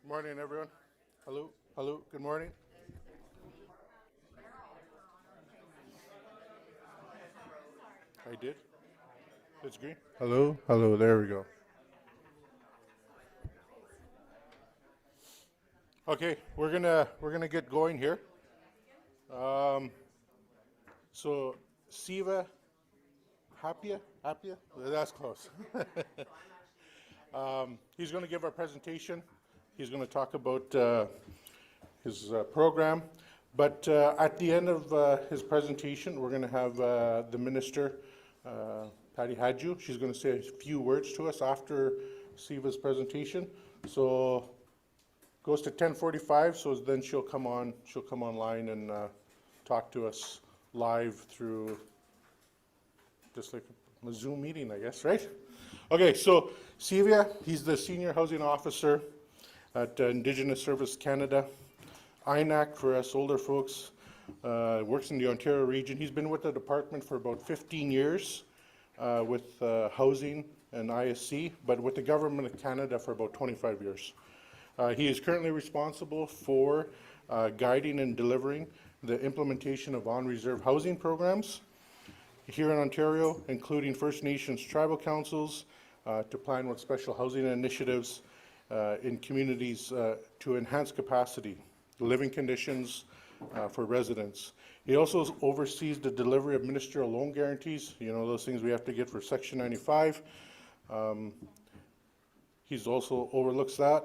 Morning, everyone. Hello, hello, good morning. I did. It's green. Hello, hello, there we go. Okay, we're gonna get going here. Um, so Siva Hapia, that's close. He's gonna give our presentation. He's gonna talk about his program. But at the end of his presentation, we're gonna have the minister, Patty Hadju. She's gonna say a few words to us after Siva's presentation. So goes to 10:45, so then she'll come online and talk to us live through just like a Zoom meeting, I guess, right? Okay, so Sylvia, he's the Senior Housing Officer at Indigenous Service Canada. INAC for us older folks, works in the Ontario region. He's been with the department for about 15 years with housing and ISC, but with the Government of Canada for about 25 years. He is currently responsible for guiding and delivering the implementation of on-reserve housing programs here in Ontario, including First Nations tribal councils, to plan with special housing initiatives in communities to enhance capacity, living conditions for residents. He also oversees the delivery of ministerial loan guarantees, you know, those things we have to get for Section 95. He's also overlooks that.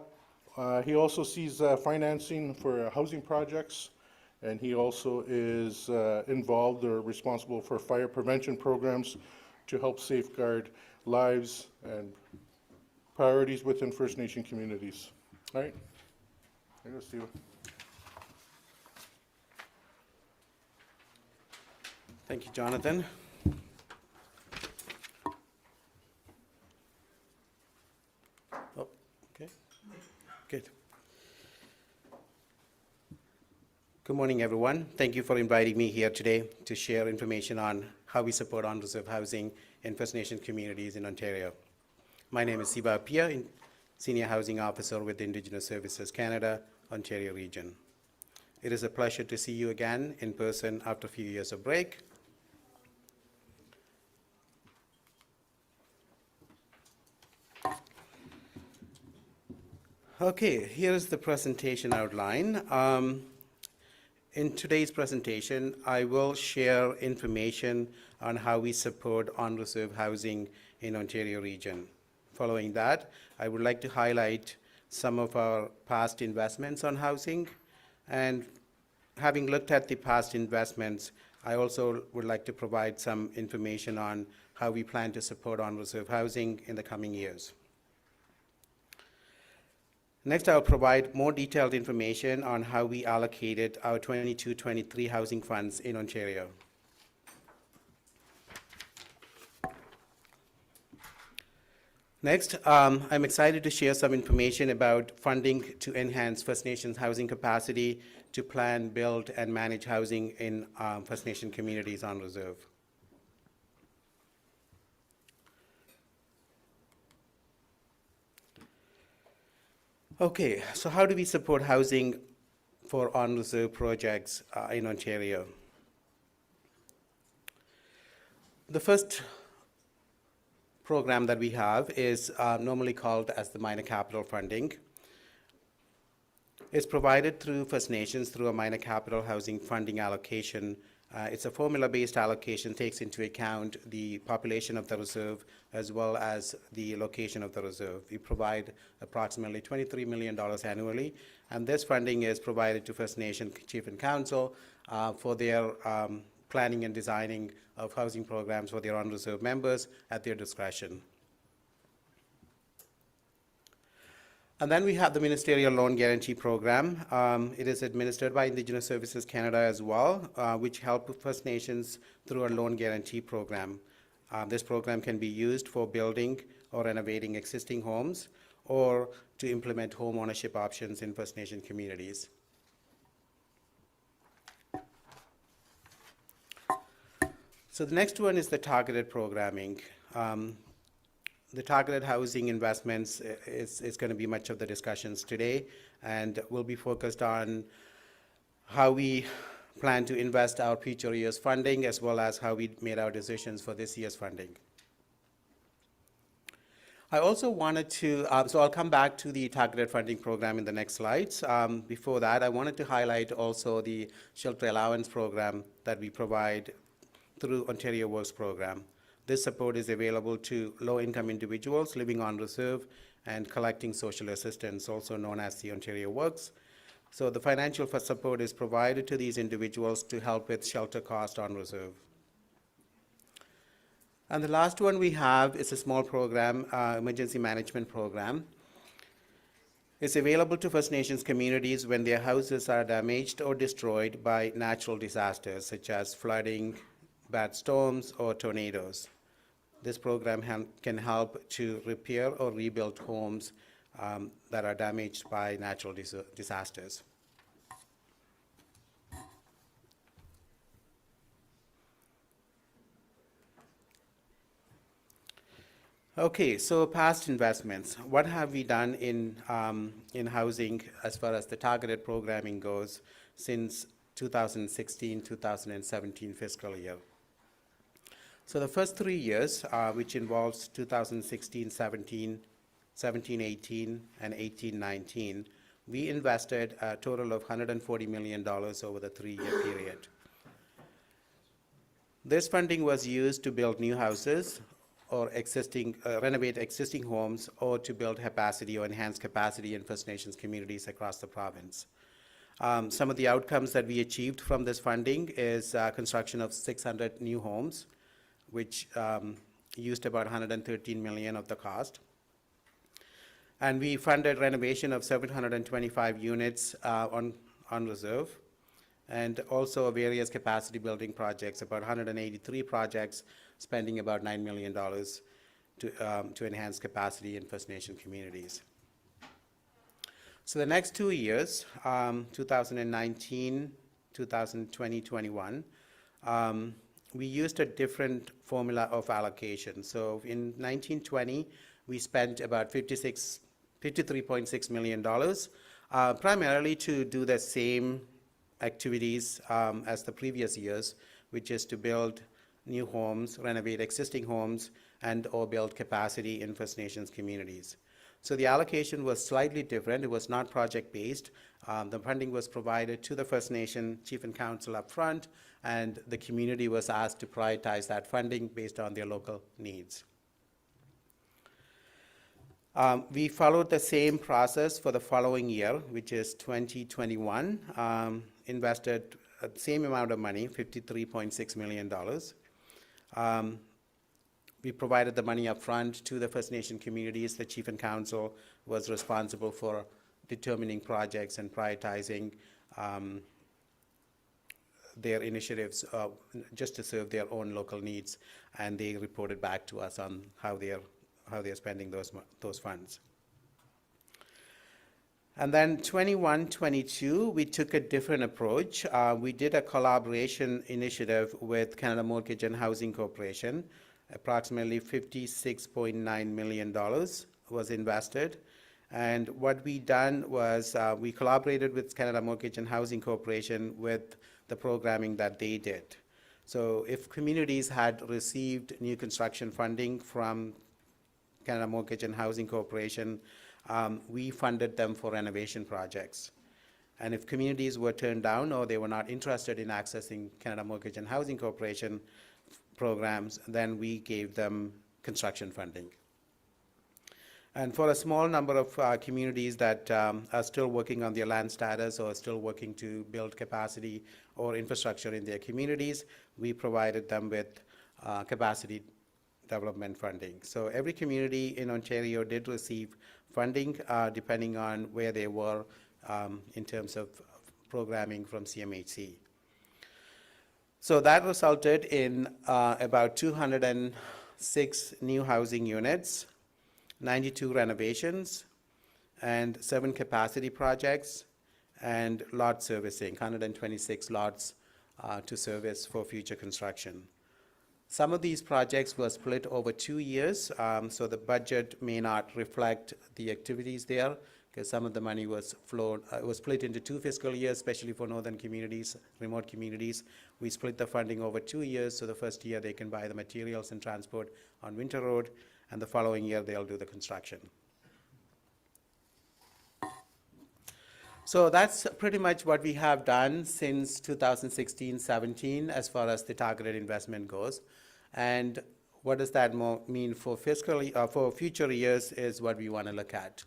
He also sees financing for housing projects, and he also is involved or responsible for fire prevention programs to help safeguard lives and priorities within First Nation communities. All right, there you go, Steve. Thank you, Jonathan. Oh, okay. Good. Good morning, everyone. Thank you for inviting me here today to share information on how we support on-reserve housing in First Nation communities in Ontario. My name is Siva Apia, Senior Housing Officer with Indigenous Services Canada, Ontario region. It is a pleasure to see you again in person after a few years of break. Okay, here's the presentation outline. In today's presentation, I will share information on how we support on-reserve housing in Ontario region. Following that, I would like to highlight some of our past investments on housing. And having looked at the past investments, I also would like to provide some information on how we plan to support on-reserve housing in the coming years. Next, I'll provide more detailed information on how we allocated our 22-23 housing funds in Ontario. Next, I'm excited to share some information about funding to enhance First Nations housing capacity to plan, build, and manage housing in First Nation communities on reserve. Okay, so how do we support housing for on-reserve projects in Ontario? The first program that we have is normally called as the minor capital funding. It's provided through First Nations through a minor capital housing funding allocation. It's a formula-based allocation, takes into account the population of the reserve as well as the location of the reserve. We provide approximately $23 million annually, and this funding is provided to First Nation Chief and Council for their planning and designing of housing programs for their on-reserve members at their discretion. And then we have the Ministerial Loan Guarantee Program. It is administered by Indigenous Services Canada as well, which help First Nations through a loan guarantee program. This program can be used for building or renovating existing homes or to implement home ownership options in First Nation communities. So the next one is the targeted programming. The targeted housing investments is going to be much of the discussions today, and will be focused on how we plan to invest our future years' funding, as well as how we made our decisions for this year's funding. I also wanted to, so I'll come back to the targeted funding program in the next slides. Before that, I wanted to highlight also the shelter allowance program that we provide through Ontario Works program. This support is available to low-income individuals living on reserve and collecting social assistance, also known as the Ontario Works. So the financial support is provided to these individuals to help with shelter cost on reserve. And the last one we have is a small program, emergency management program. It's available to First Nations communities when their houses are damaged or destroyed by natural disasters, such as flooding, bad storms, or tornadoes. This program can help to repair or rebuild homes that are damaged by natural disasters. Okay, so past investments. What have we done in housing as far as the targeted programming goes since 2016-2017 fiscal year? So the first 3 years, which involves 2016-17, 17-18, and 18-19, we invested a total of $140 million over the 3-year period. This funding was used to build new houses or renovate existing homes, or to build capacity or enhance capacity in First Nations communities across the province. Some of the outcomes that we achieved from this funding is construction of 600 new homes, which used about $113 million of the cost. And we funded renovation of 725 units on reserve, and also various capacity building projects, about 183 projects, spending about $9 million to enhance capacity in First Nation communities. So the next 2 years, 2019, 2020-21, we used a different formula of allocation. So in 1920, we spent about $53.6 million, primarily to do the same activities as the previous years, which is to build new homes, renovate existing homes, and or build capacity in First Nations communities. So the allocation was slightly different. It was not project-based. The funding was provided to the First Nation Chief and Council up front, and the community was asked to prioritize that funding based on their local needs. We followed the same process for the following year, which is 2021, invested the same amount of money, $53.6 million. We provided the money up front to the First Nation communities. The Chief and Council was responsible for determining projects and prioritizing their initiatives just to serve their own local needs, and they reported back to us on how they're spending those funds. And then 21-22, we took a different approach. We did a collaboration initiative with Canada Mortgage and Housing Corporation. Approximately $56.9 million was invested. And what we done was we collaborated with Canada Mortgage and Housing Corporation with the programming that they did. So if communities had received new construction funding from Canada Mortgage and Housing Corporation, we funded them for renovation projects. And if communities were turned down or they were not interested in accessing Canada Mortgage and Housing Corporation programs, then we gave them construction funding. And for a small number of communities that are still working on their land status or still working to build capacity or infrastructure in their communities, we provided them with capacity development funding. So every community in Ontario did receive funding depending on where they were in terms of programming from CMHC. So that resulted in about 206 new housing units, 92 renovations, and 7 capacity projects, and lot servicing, 126 lots to service for future construction. Some of these projects were split over 2 years, so the budget may not reflect the activities there, because some of the money was was split into 2 fiscal years, especially for northern communities, remote communities. We split the funding over 2 years, so the first year they can buy the materials and transport on Winter Road, and the following year they'll do the construction. So that's pretty much what we have done since 2016-17 as far as the targeted investment goes. And what does that mean for for future years is what we want to look at.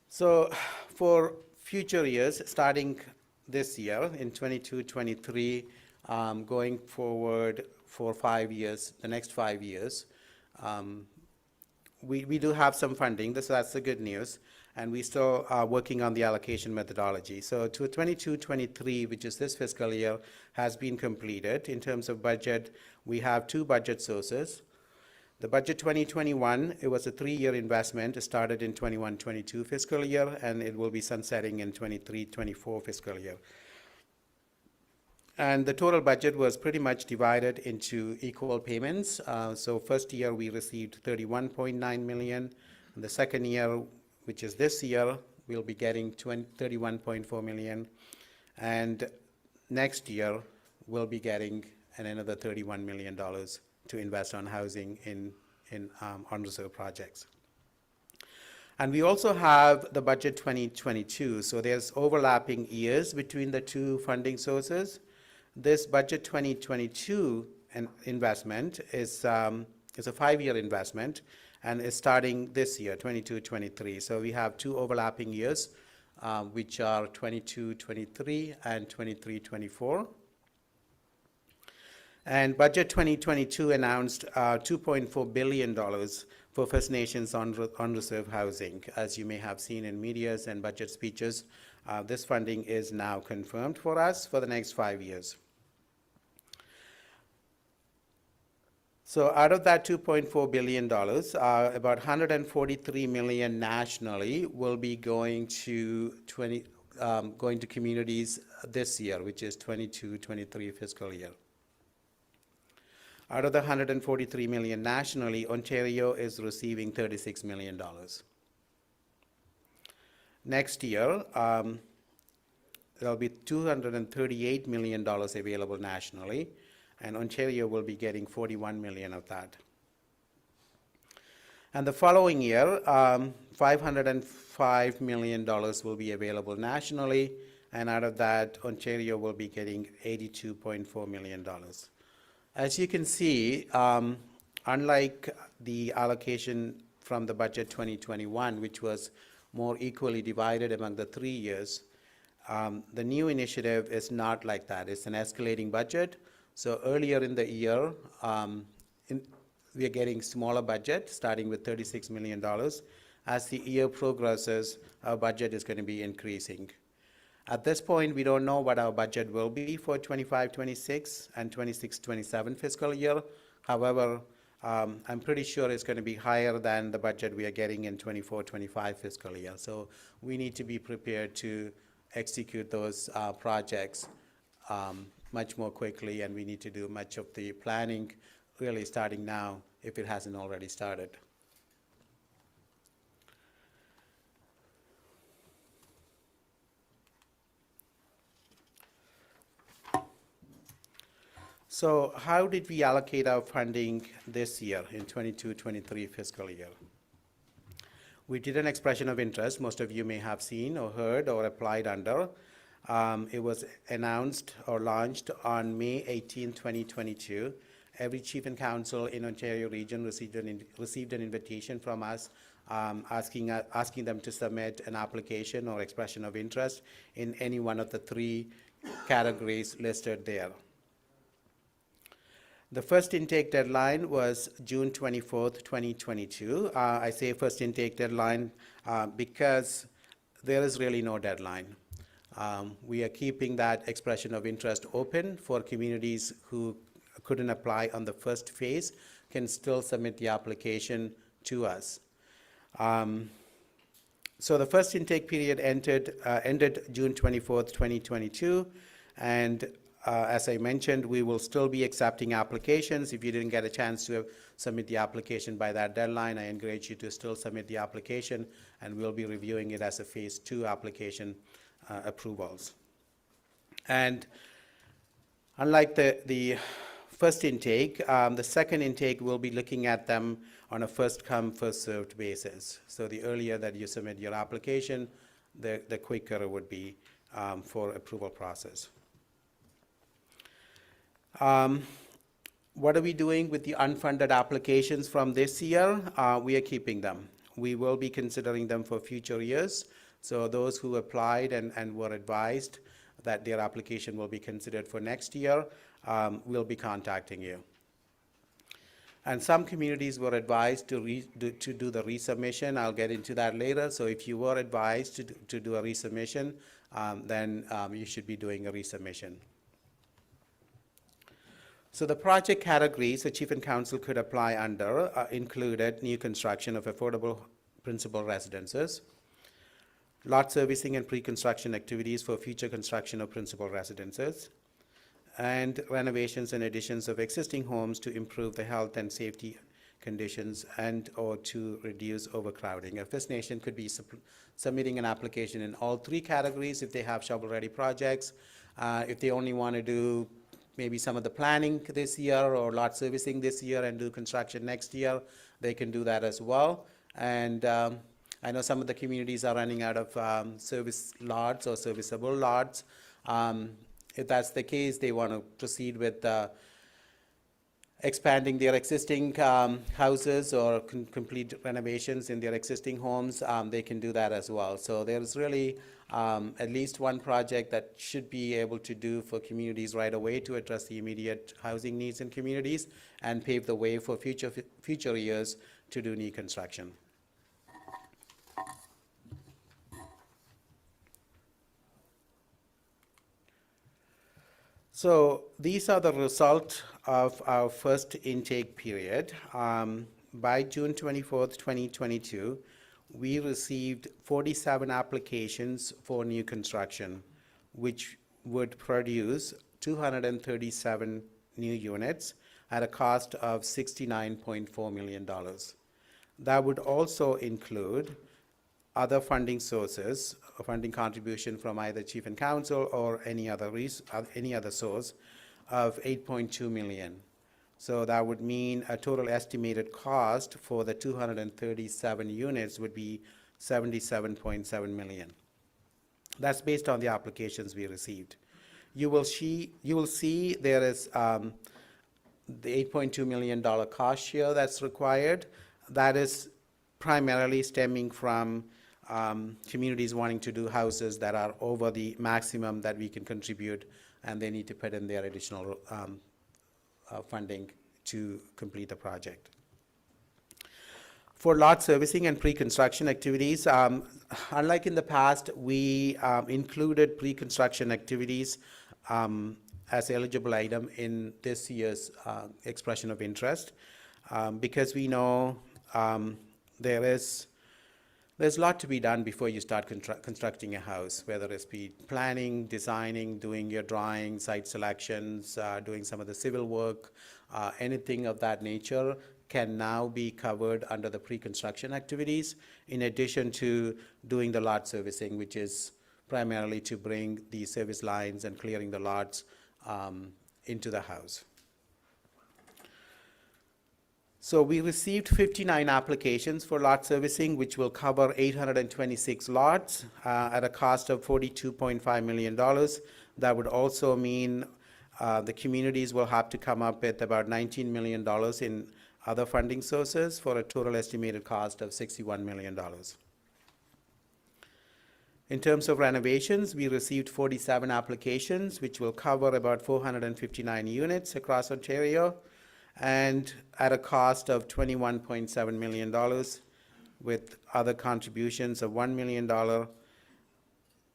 So for future years, starting this year in 22-23, going forward for 5 years, the next 5 years, we do have some funding. That's the good news. And we still are working on the allocation methodology. So to 22-23, which is this fiscal year, has been completed. In terms of budget, we have 2 budget sources. The budget 2021, it was a 3-year investment. It started in 21-22 fiscal year, and it will be sunsetting in 23-24 fiscal year. And the total budget was pretty much divided into equal payments. So first year we received $31.9 million. And the second year, which is this year, we'll be getting $31.4 million. And next year, we'll be getting another $31 million to invest on housing in on-reserve projects. And we also have the budget 2022. So there's overlapping years between the 2 funding sources. This budget 2022 investment is a 5-year investment, and is starting this year, 22-23. So we have 2 overlapping years, which are 22-23 and 23-24. And budget 2022 announced $2.4 billion for First Nations on-reserve housing. As you may have seen in medias and budget speeches, this funding is now confirmed for us for the next 5 years. So out of that $2.4 billion, about $143 million nationally will be going to communities this year, which is 22-23 fiscal year. Out of the $143 million nationally, Ontario is receiving $36 million. Next year, there'll be $238 million available nationally, and Ontario will be getting $41 million of that. And the following year, $505 million will be available nationally, and out of that, Ontario will be getting $82.4 million. As you can see, unlike the allocation from the budget 2021, which was more equally divided among the 3 years, the new initiative is not like that. It's an escalating budget. So earlier in the year, we are getting smaller budget, starting with $36 million. As the year progresses, our budget is going to be increasing. At this point, we don't know what our budget will be for 25-26 and 26-27 fiscal year. However, I'm pretty sure it's going to be higher than the budget we are getting in 24-25 fiscal year. So we need to be prepared to execute those projects much more quickly, and we need to do much of the planning really starting now if it hasn't already started. So how did we allocate our funding this year in 22-23 fiscal year? We did an expression of interest. Most of you may have seen or heard or applied under. It was announced or launched on May 18, 2022. Every chief and council in Ontario region received an invitation from us asking them to submit an application or expression of interest in any one of the 3 categories listed there. The first intake deadline was June 24th, 2022. I say first intake deadline because there is really no deadline. We are keeping that expression of interest open for communities who couldn't apply on the first phase, can still submit the application to us. So the first intake period ended June 24th, 2022, and as I mentioned, we will still be accepting applications. If you didn't get a chance to submit the application by that deadline, I encourage you to still submit the application, and we'll be reviewing it as a phase 2 application approvals. And unlike the first intake, the second intake will be looking at them on a first come, first served basis. So the earlier that you submit your application, the quicker it would be for approval process. What are we doing with the unfunded applications from this year? We are keeping them. We will be considering them for future years. So those who applied and were advised that their application will be considered for next year, will be contacting you. And some communities were advised to do the resubmission. I'll get into that later. So if you were advised to do a resubmission, then you should be doing a resubmission. So the project categories the Chief and Council could apply under included new construction of affordable principal residences, lot servicing and pre-construction activities for future construction of principal residences, and renovations and additions of existing homes to improve the health and safety conditions and or to reduce overcrowding. A First Nation could be submitting an application in all 3 categories if they have shovel-ready projects. If they only want to do maybe some of the planning this year or lot servicing this year and do construction next year, they can do that as well. And I know some of the communities are running out of service lots or serviceable lots. If that's the case, they want to proceed with expanding their existing houses or complete renovations in their existing homes, they can do that as well. So there's really at least one project that should be able to do for communities right away to address the immediate housing needs in communities and pave the way for future years to do new construction. So these are the result of our first intake period. By June 24th, 2022, we received 47 applications for new construction, which would produce 237 new units at a cost of $69.4 million. That would also include other funding sources, a funding contribution from either Chief and Council or any other source of $8.2 million. So that would mean a total estimated cost for the 237 units would be $77.7 million. That's based on the applications we received. You will see there is the $8.2 million cost share that's required. That is primarily stemming from communities wanting to do houses that are over the maximum that we can contribute, and they need to put in their additional funding to complete the project. For lot servicing and pre-construction activities, unlike in the past, we included pre-construction activities as eligible item in this year's expression of interest, because we know there's a lot to be done before you start constructing a house, whether it's be planning, designing, doing your drawing, site selections, doing some of the civil work, anything of that nature can now be covered under the pre-construction activities, in addition to doing the lot servicing, which is primarily to bring the service lines and clearing the lots into the house. So we received 59 applications for lot servicing, which will cover 826 lots at a cost of $42.5 million. That would also mean the communities will have to come up with about $19 million in other funding sources for a total estimated cost of $61 million. In terms of renovations, we received 47 applications, which will cover about 459 units across Ontario, and at a cost of $21.7 million, with other contributions of $1 million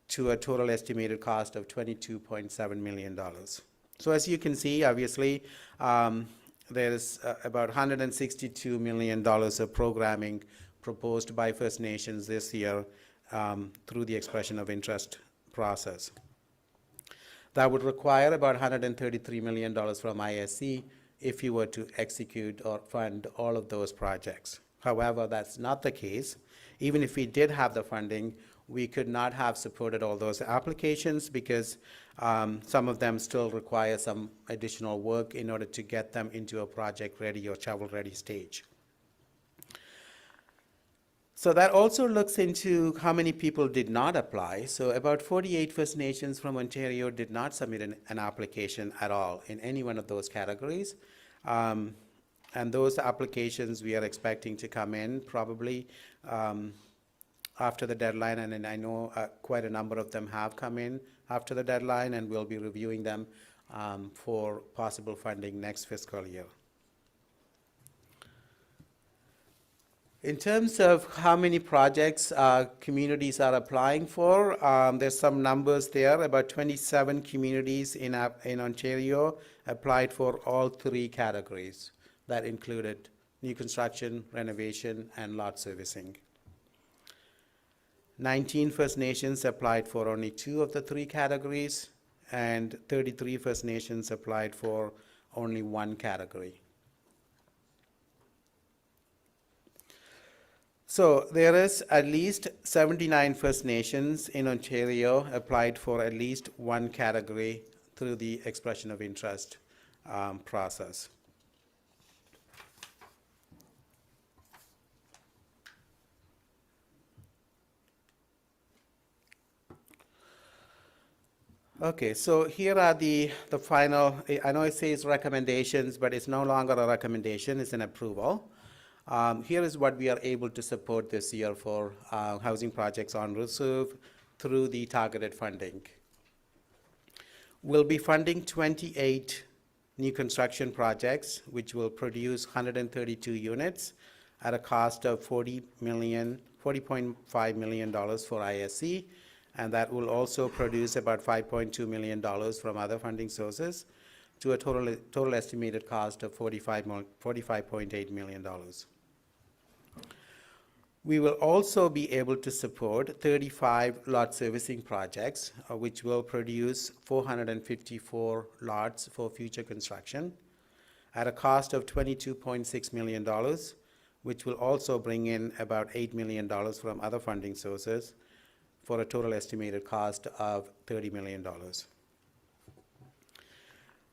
to a total estimated cost of $22.7 million. So as you can see, obviously, there's about $162 million of programming proposed by First Nations this year through the expression of interest process. That would require about $133 million from ISC if you were to execute or fund all of those projects. However, that's not the case. Even if we did have the funding, we could not have supported all those applications because some of them still require some additional work in order to get them into a project-ready or shovel-ready stage. So that also looks into how many people did not apply. So about 48 First Nations from Ontario did not submit an application at all in any one of those categories. And those applications we are expecting to come in probably after the deadline, and I know quite a number of them have come in after the deadline, and we'll be reviewing them for possible funding next fiscal year. In terms of how many projects communities are applying for, there's some numbers there. About 27 communities in Ontario applied for all three categories. That included new construction, renovation, and lot servicing. 19 First Nations applied for only 2 of the 3 categories, and 33 First Nations applied for only 1 category. So there is at least 79 First Nations in Ontario applied for at least 1 category through the expression of interest process. Okay, so here are the final, I know it says recommendations, but it's no longer a recommendation, it's an approval. Here is what we are able to support this year for housing projects on reserve through the targeted funding. We'll be funding 28 new construction projects, which will produce 132 units at a cost of $40.5 million for ISC, and that will also produce about $5.2 million from other funding sources to a total estimated cost of $45.8 million. We will also be able to support 35 lot servicing projects, which will produce 454 lots for future construction at a cost of $22.6 million, which will also bring in about $8 million from other funding sources for a total estimated cost of $30 million.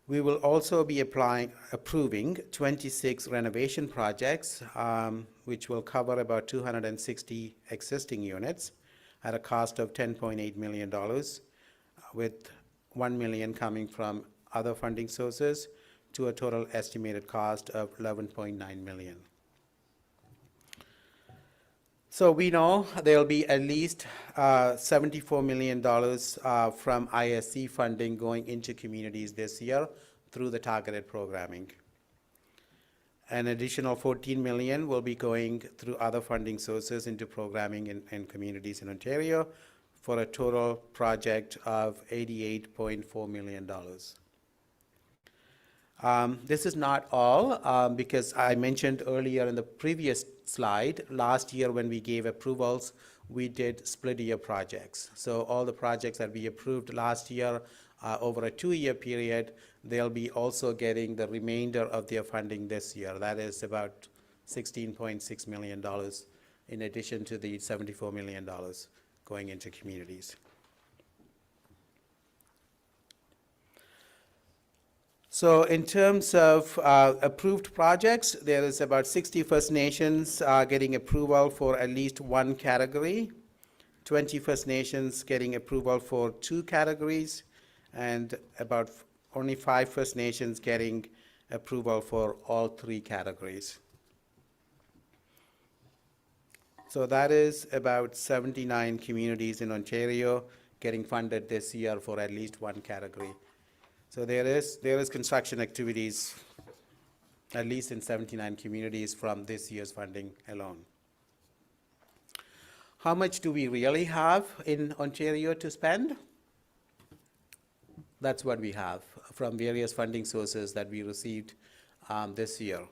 We will also be approving 26 renovation projects, which will cover about 260 existing units at a cost of $10.8 million, with $1 million coming from other funding sources to a total estimated cost of $11.9 million. So we know there will be at least $74 million from ISC funding going into communities this year through the targeted programming. An additional $14 million will be going through other funding sources into programming in communities in Ontario for a total project of $88.4 million. This is not all, because I mentioned earlier in the previous slide, last year when we gave approvals, we did split-year projects. So all the projects that we approved last year over a 2-year period, they'll be also getting the remainder of their funding this year. That is about $16.6 million in addition to the $74 million going into communities. So in terms of approved projects, there is about 60 First Nations getting approval for at least 1 category, 20 First Nations getting approval for 2 categories, and about only 5 First Nations getting approval for all 3 categories. So that is about 79 communities in Ontario getting funded this year for at least 1 category. So there is construction activities, at least in 79 communities from this year's funding alone. How much do we really have in Ontario to spend? That's what we have from various funding sources that we received this year.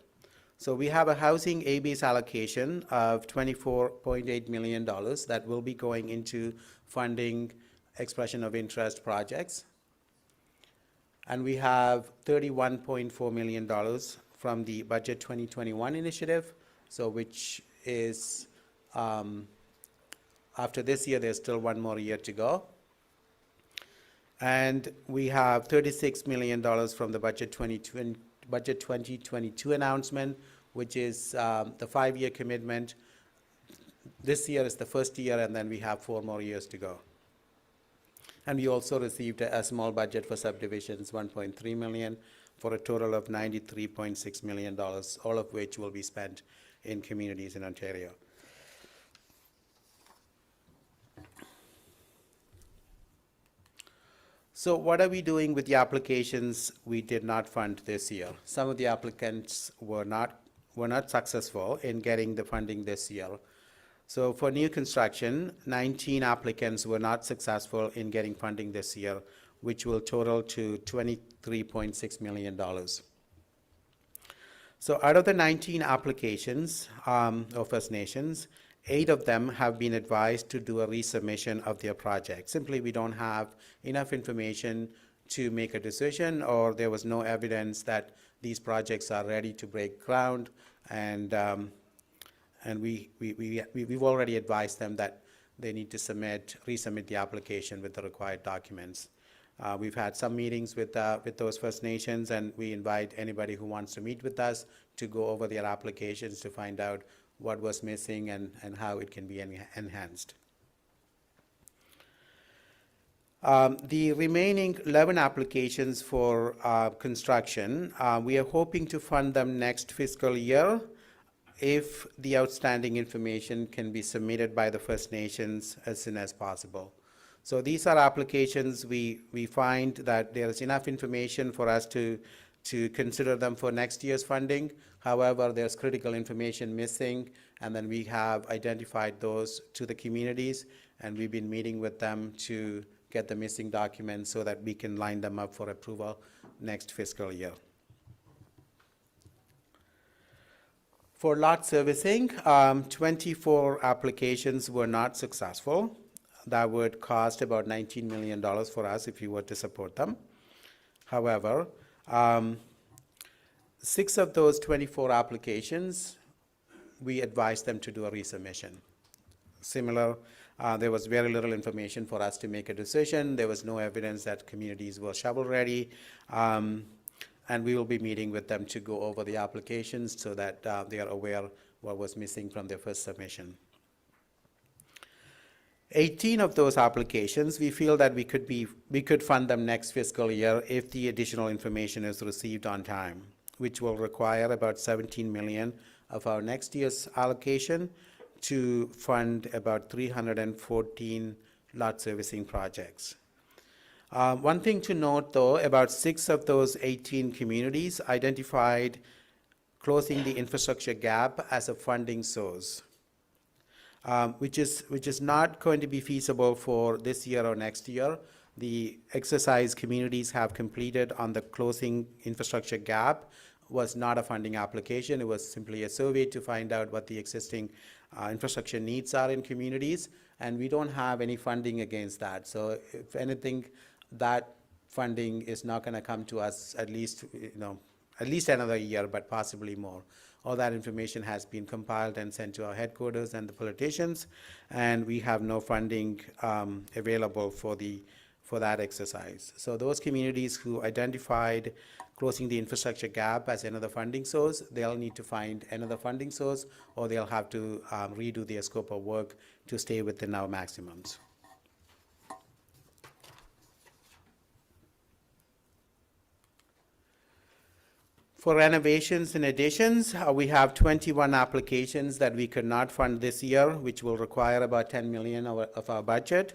So we have a housing A-base allocation of $24.8 million that will be going into funding expression of interest projects. And we have $31.4 million from the Budget 2021 initiative, so which is, after this year, there's still one more year to go. And we have $36 million from the Budget 2022 announcement, which is the 5-year commitment. This year is the first year, and then we have 4 more years to go. And we also received a small budget for subdivisions, $1.3 million, for a total of $93.6 million, all of which will be spent in communities in Ontario. So what are we doing with the applications we did not fund this year? Some of the applicants were not successful in getting the funding this year. So for new construction, 19 applicants were not successful in getting funding this year, which will total to $23.6 million. So out of the 19 applications of First Nations, 8 of them have been advised to do a resubmission of their project. Simply, we don't have enough information to make a decision, or there was no evidence that these projects are ready to break ground, and we've already advised them that they need to resubmit the application with the required documents. We've had some meetings with those First Nations, and we invite anybody who wants to meet with us to go over their applications to find out what was missing and how it can be enhanced. The remaining 11 applications for construction, we are hoping to fund them next fiscal year if the outstanding information can be submitted by the First Nations as soon as possible. So these are applications we find that there is enough information for us to consider them for next year's funding. However, there's critical information missing, and then we have identified those to the communities, and we've been meeting with them to get the missing documents so that we can line them up for approval next fiscal year. For lot servicing, 24 applications were not successful. That would cost about $19 million for us if we were to support them. However, 6 of those 24 applications, we advised them to do a resubmission. Similar, there was very little information for us to make a decision. There was no evidence that communities were shovel-ready, and we will be meeting with them to go over the applications so that they are aware what was missing from their first submission. 18 of those applications, we feel that we could fund them next fiscal year if the additional information is received on time, which will require about $17 million of our next year's allocation to fund about 314 lot servicing projects. One thing to note, though, about 6 of those 18 communities identified closing the infrastructure gap as a funding source, which is not going to be feasible for this year or next year. The exercise communities have completed on the closing infrastructure gap was not a funding application. It was simply a survey to find out what the existing infrastructure needs are in communities, and we don't have any funding against that. So if anything, that funding is not going to come to us at least another year, but possibly more. All that information has been compiled and sent to our headquarters and the politicians, and we have no funding available for that exercise. So those communities who identified closing the infrastructure gap as another funding source, they'll need to find another funding source, or they'll have to redo their scope of work to stay within our maximums. For renovations and additions, we have 21 applications that we could not fund this year, which will require about $10 million of our budget.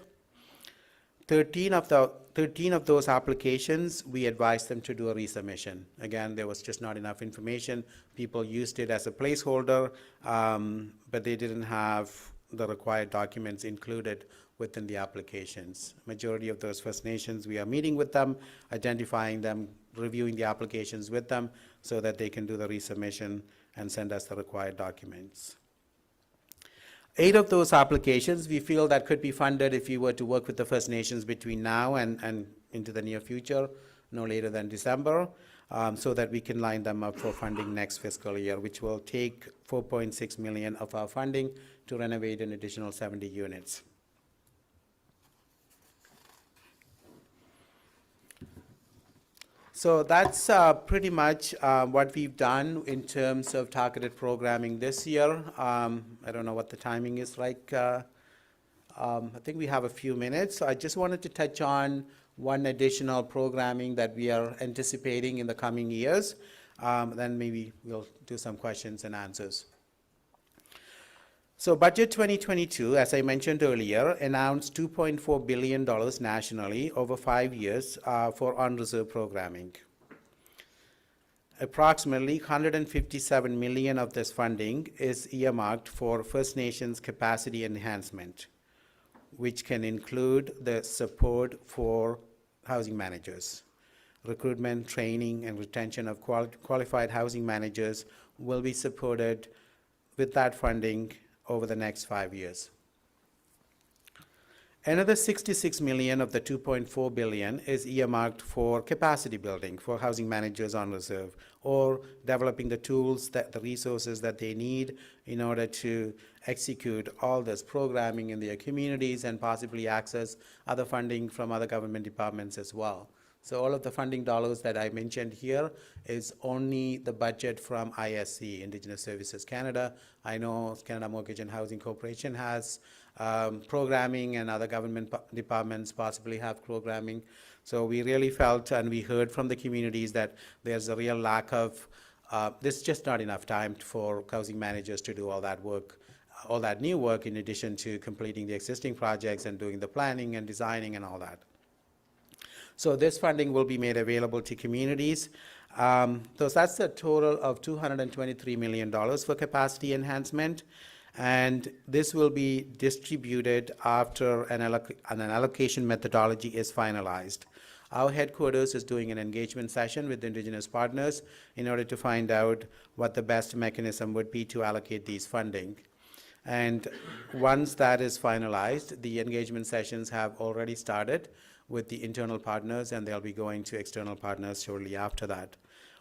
13 of those applications, we advised them to do a resubmission. Again, there was just not enough information. People used it as a placeholder, but they didn't have the required documents included within the applications. Majority of those First Nations, we are meeting with them, identifying them, reviewing the applications with them so that they can do the resubmission and send us the required documents. 8 of those applications we feel that could be funded if we were to work with the First Nations between now and into the near future. no later than December, so that we can line them up for funding next fiscal year, which will take $4.6 million of our funding to renovate an additional 70 units. So that's pretty much what we've done in terms of targeted programming this year. I don't know what the timing is like. I think we have a few minutes. So I just wanted to touch on one additional programming that we are anticipating in the coming years. Then maybe we'll do some questions and answers. So Budget 2022, as I mentioned earlier, announced $2.4 billion nationally over 5 years for on-reserve programming. Approximately $157 million of this funding is earmarked for First Nations capacity enhancement, which can include the support for housing managers. Recruitment, training, and retention of qualified housing managers will be supported with that funding over the next 5 years. Another $66 million of the $2.4 billion is earmarked for capacity building for housing managers on reserve, or developing the tools, the resources that they need in order to execute all this programming in their communities and possibly access other funding from other government departments as well. So all of the funding dollars that I mentioned here is only the budget from ISC, Indigenous Services Canada. I know Canada Mortgage and Housing Corporation has programming, and other government departments possibly have programming. So we really felt, and we heard from the communities, that there's a real lack of, there's just not enough time for housing managers to do all that work, all that new work, in addition to completing the existing projects and doing the planning and designing and all that. So this funding will be made available to communities. So that's a total of $223 million for capacity enhancement. And this will be distributed after an allocation methodology is finalized. Our headquarters is doing an engagement session with Indigenous partners in order to find out what the best mechanism would be to allocate these funding. And once that is finalized, the engagement sessions have already started with the internal partners, and they'll be going to external partners shortly after that.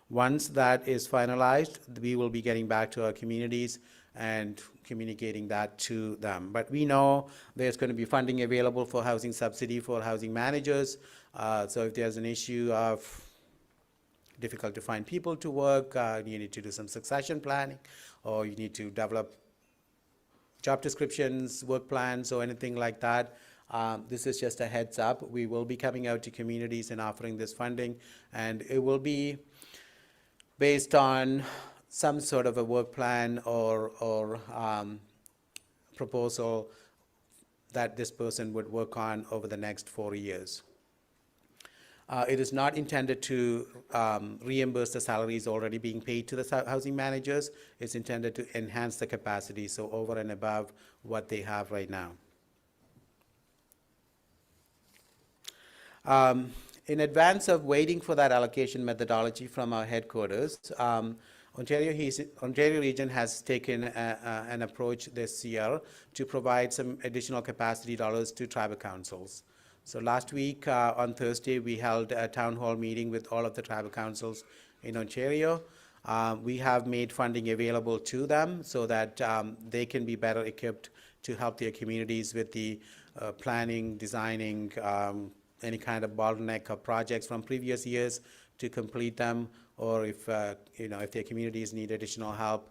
Once that is finalized, we will be getting back to our communities and communicating that to them. But we know there's going to be funding available for housing subsidy for housing managers. So if there's an issue of difficult to find people to work, you need to do some succession planning, or you need to develop job descriptions, work plans, or anything like that. This is just a heads up. We will be coming out to communities and offering this funding, and it will be based on some sort of a work plan or proposal that this person would work on over the next 4 years. It is not intended to reimburse the salaries already being paid to the housing managers. It's intended to enhance the capacity, so over and above what they have right now. In advance of waiting for that allocation methodology from our headquarters, Ontario Region has taken an approach this year to provide some additional capacity dollars to tribal councils. So last week on Thursday, we held a town hall meeting with all of the tribal councils in Ontario. We have made funding available to them so that they can be better equipped to help their communities with the planning, designing, any kind of bottleneck of projects from previous years to complete them, or if if their communities need additional help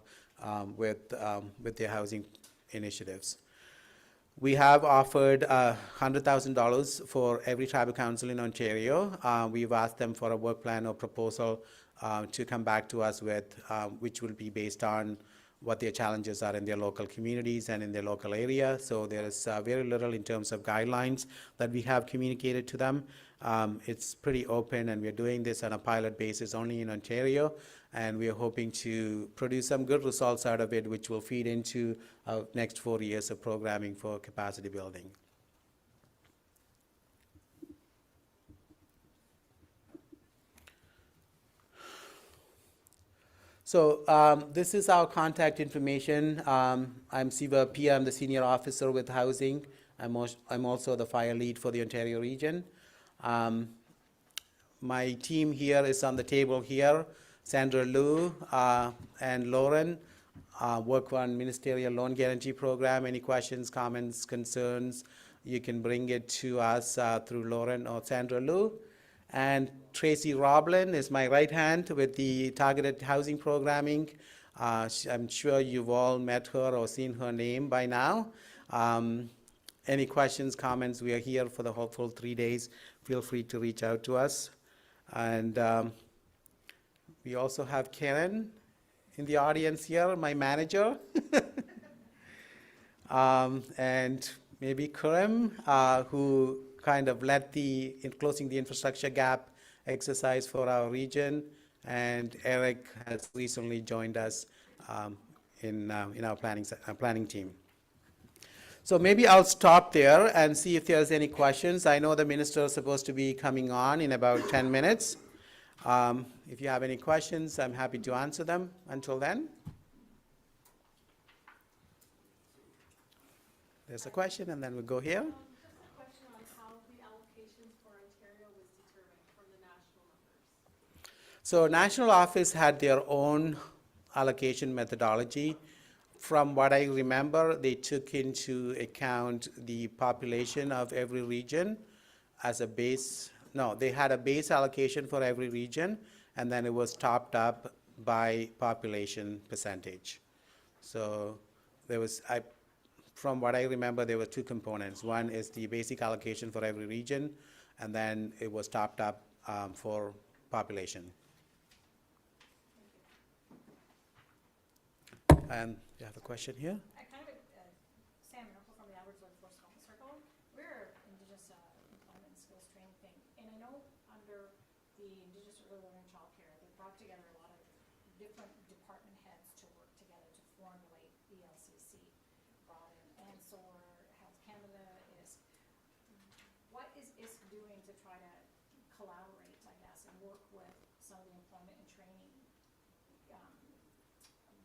with their housing initiatives. We have offered $100,000 for every tribal council in Ontario. We've asked them for a work plan or proposal to come back to us with, which will be based on what their challenges are in their local communities and in their local area. So there is very little in terms of guidelines that we have communicated to them. It's pretty open, and we're doing this on a pilot basis only in Ontario, and we are hoping to produce some good results out of it, which will feed into our next 4 years of programming for capacity building. So this is our contact information. I'm Siva Pia. I'm the senior officer with housing. I'm also the fire lead for the Ontario region. My team here is on the table here. Sandra Liu and Lauren work on Ministerial Loan Guarantee Program. Any questions, comments, concerns, you can bring it to us through Lauren or Sandra Liu. And Tracy Roblin is my right hand with the Targeted Housing Programming. I'm sure you've all met her or seen her name by now. Any questions, comments, we are here for the whole full 3 days. Feel free to reach out to us. And we also have Karen in the audience here, my manager. And maybe Karim, who kind of led in closing the infrastructure gap exercise for our region. And Eric has recently joined us in our planning team. So maybe I'll stop there and see if there's any questions. I know the minister is supposed to be coming on in about 10 minutes. If you have any questions, I'm happy to answer them. Until then, there's a question, and then we'll go here. Just a question on how the allocations for Ontario was determined from the national numbers. So national office had their own allocation methodology. From what I remember, they took into account the population of every region as a base. No, they had a base allocation for every region, and then it was topped up by population percentage. So there was, from what I remember, there were two components. One is the basic allocation for every region, and then it was topped up for population. And you have a question here? I kind of, Sam Merkel from the Alberta Workforce Council Circle. We're Indigenous employment and skills training thing, and I know under the Indigenous Early Learning Childcare, they brought together a lot of different department heads to work together to formulate the LCC, brought in, and SOAR, Health Canada is. What is ISC doing to try to collaborate, I guess, and work with some of the employment and training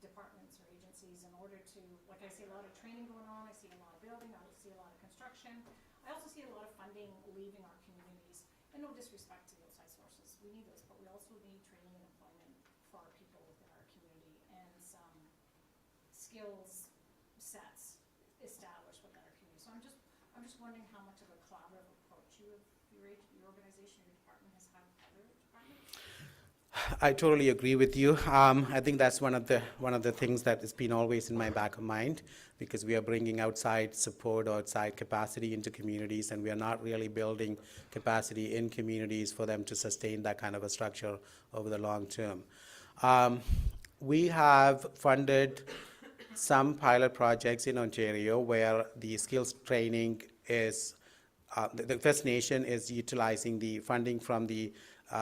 departments or agencies in order to, like, I see a lot of training going on, I see a lot of building, I see a lot of construction. I also see a lot of funding leaving our communities, and no disrespect to the outside sources, we need this, but we also need training and employment for our people within our community and some skills sets established within our community. So I'm just wondering how much of a collaborative approach your organization, your department has had with other departments? I totally agree with you. I think that's one of the things that has been always in my back of mind, because we are bringing outside support, outside capacity into communities, and we are not really building capacity in communities for them to sustain that kind of a structure over the long term. We have funded some pilot projects in Ontario where the skills training is, the First Nation is utilizing the funding from the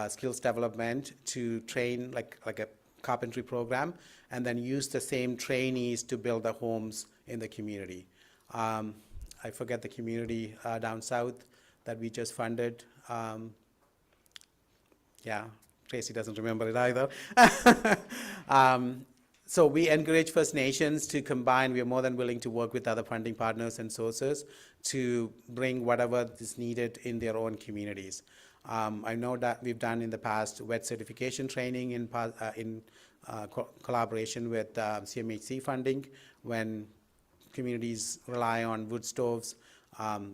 skills development to train like a carpentry program, and then use the same trainees to build the homes in the community. I forget the community down south that we just funded. Yeah, Tracy doesn't remember it either. So we encourage First Nations to combine. We are more than willing to work with other funding partners and sources to bring whatever is needed in their own communities. I know that we've done in the past wet certification training in collaboration with CMHC funding. When communities rely on wood stoves,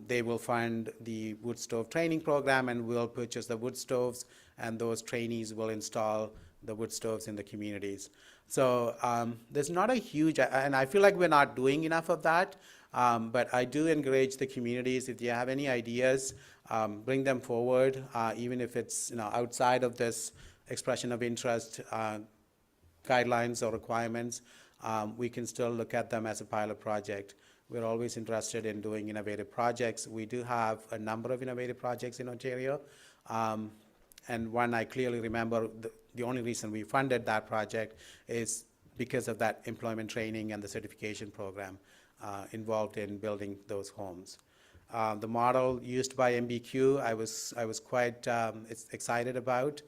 they will fund the wood stove training program, and we'll purchase the wood stoves, and those trainees will install the wood stoves in the communities. So there's not a huge, and I feel like we're not doing enough of that, but I do encourage the communities, if you have any ideas, bring them forward, even if it's outside of this expression of interest guidelines or requirements. We can still look at them as a pilot project. We're always interested in doing innovative projects. We do have a number of innovative projects in Ontario, and one I clearly remember, the only reason we funded that project is because of that employment training and the certification program involved in building those homes. The model used by MBQ, I was quite excited about.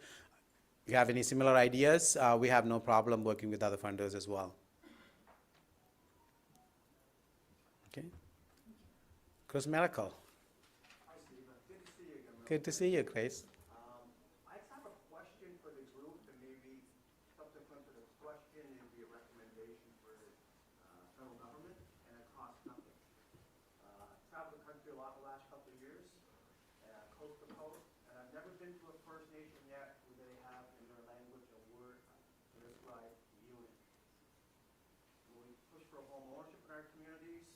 If you have any similar ideas, we have no problem working with other funders as well. Okay. Chris Miracle. Hi, Steve. Good to see you again. Good to see you, Grace. I into a First Nation yet where they have in their language a word to describe unit. When we push for home ownership in our communities,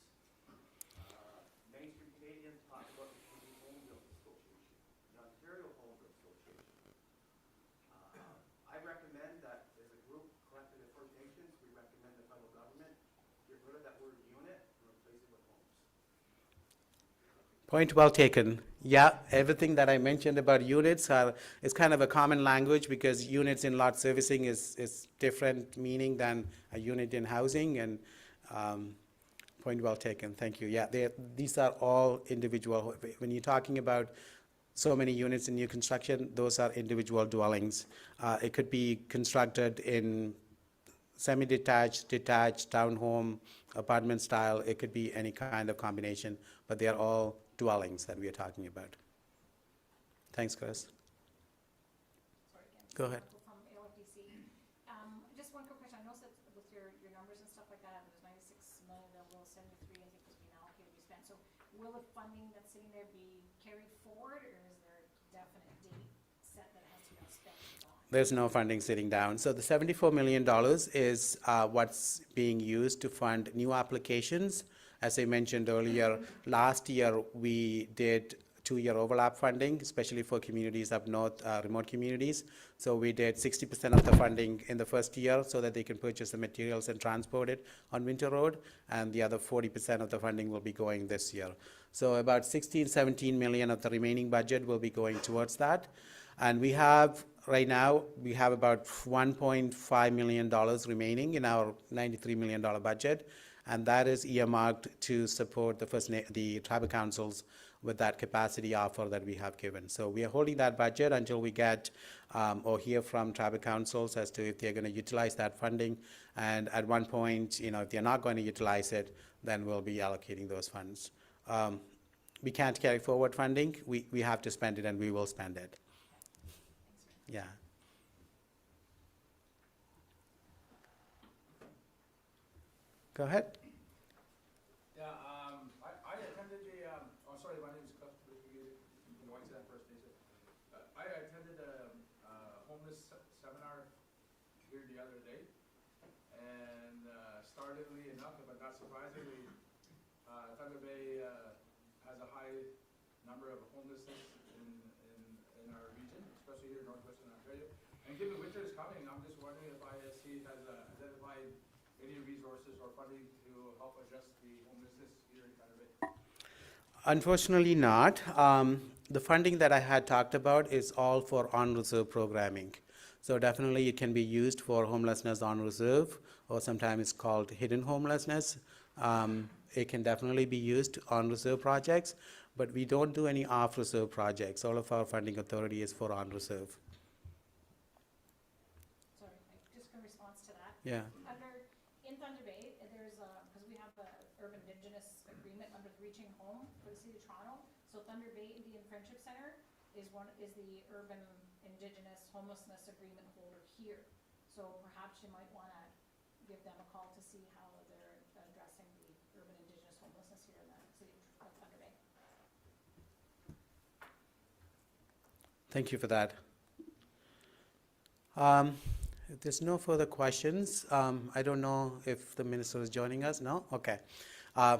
mainstream Canadians talk about the Canadian Home Builders Association, the Ontario Home Builders Association. I recommend that as a group collected at First Nations, we recommend the federal government get rid of that word unit and replace it with homes. Point well taken. Yeah, everything that I mentioned about units is kind of a common language because units in lot servicing is different meaning than a unit in housing, and point well taken. Thank you. Yeah, these are all individual. When you're talking about so many units in new construction, those are individual dwellings. It could be constructed in semi-detached, detached, townhome, apartment style. It could be any kind of combination, but they are all dwellings that we are talking about. Thanks, Chris. Sorry again. Go ahead. From ALFDC. Just one quick question. I noticed that with your numbers and stuff like that, there's 96 million, there will 73, I think, was being allocated to be spent. So will the funding that's sitting there be carried forward, or is there a definite date set that has to be spent and gone? There's no funding sitting down. So the $74 million is what's being used to fund new applications. As I mentioned earlier, last year we did 2-year overlap funding, especially for communities up north, remote communities. So we did 60% of the funding in the first year so that they can purchase the materials and transport it on Winter Road, and the other 40% of the funding will be going this year. So about 17 million of the remaining budget will be going towards that. And we have, right now, we have about $1.5 million remaining in our $93 million budget, and that is earmarked to support the tribal councils with that capacity offer that we have given. So we are holding that budget until we get or hear from tribal councils as to if they're going to utilize that funding. And at one point, if they're not going to utilize it, then we'll be allocating those funds. We can't carry forward funding. We have to spend it, and we will spend it. Yeah. Go ahead. Yeah, I attended sorry, my name is Cliff, you can go into that first, I attended a homeless seminar here the other day, and startlingly enough, but not surprisingly, Thunder Bay has a high number of homelessness in our region, especially here in northwestern Ontario. And given winter is coming, I'm just wondering if ISC has identified any resources or funding to help address the homelessness here in Thunder Bay? Unfortunately not. The funding that I had talked about is all for on-reserve programming. So definitely it can be used for homelessness on reserve, or sometimes it's called hidden homelessness. It can definitely be used on reserve projects, but we don't do any off-reserve projects. All of our funding authority is for on-reserve. Sorry, just in response to that. Yeah. In Thunder Bay, there's because we have the urban Indigenous agreement under the Reaching Home for the City of Toronto. So Thunder Bay Indian Friendship Center is the urban Indigenous homelessness agreement holder here. So perhaps you might want to give them a call to see how they're addressing the urban Indigenous homelessness here in the City of Thunder Bay. Thank you for that. If there's no further questions, I don't know if the minister is joining us. No? Okay.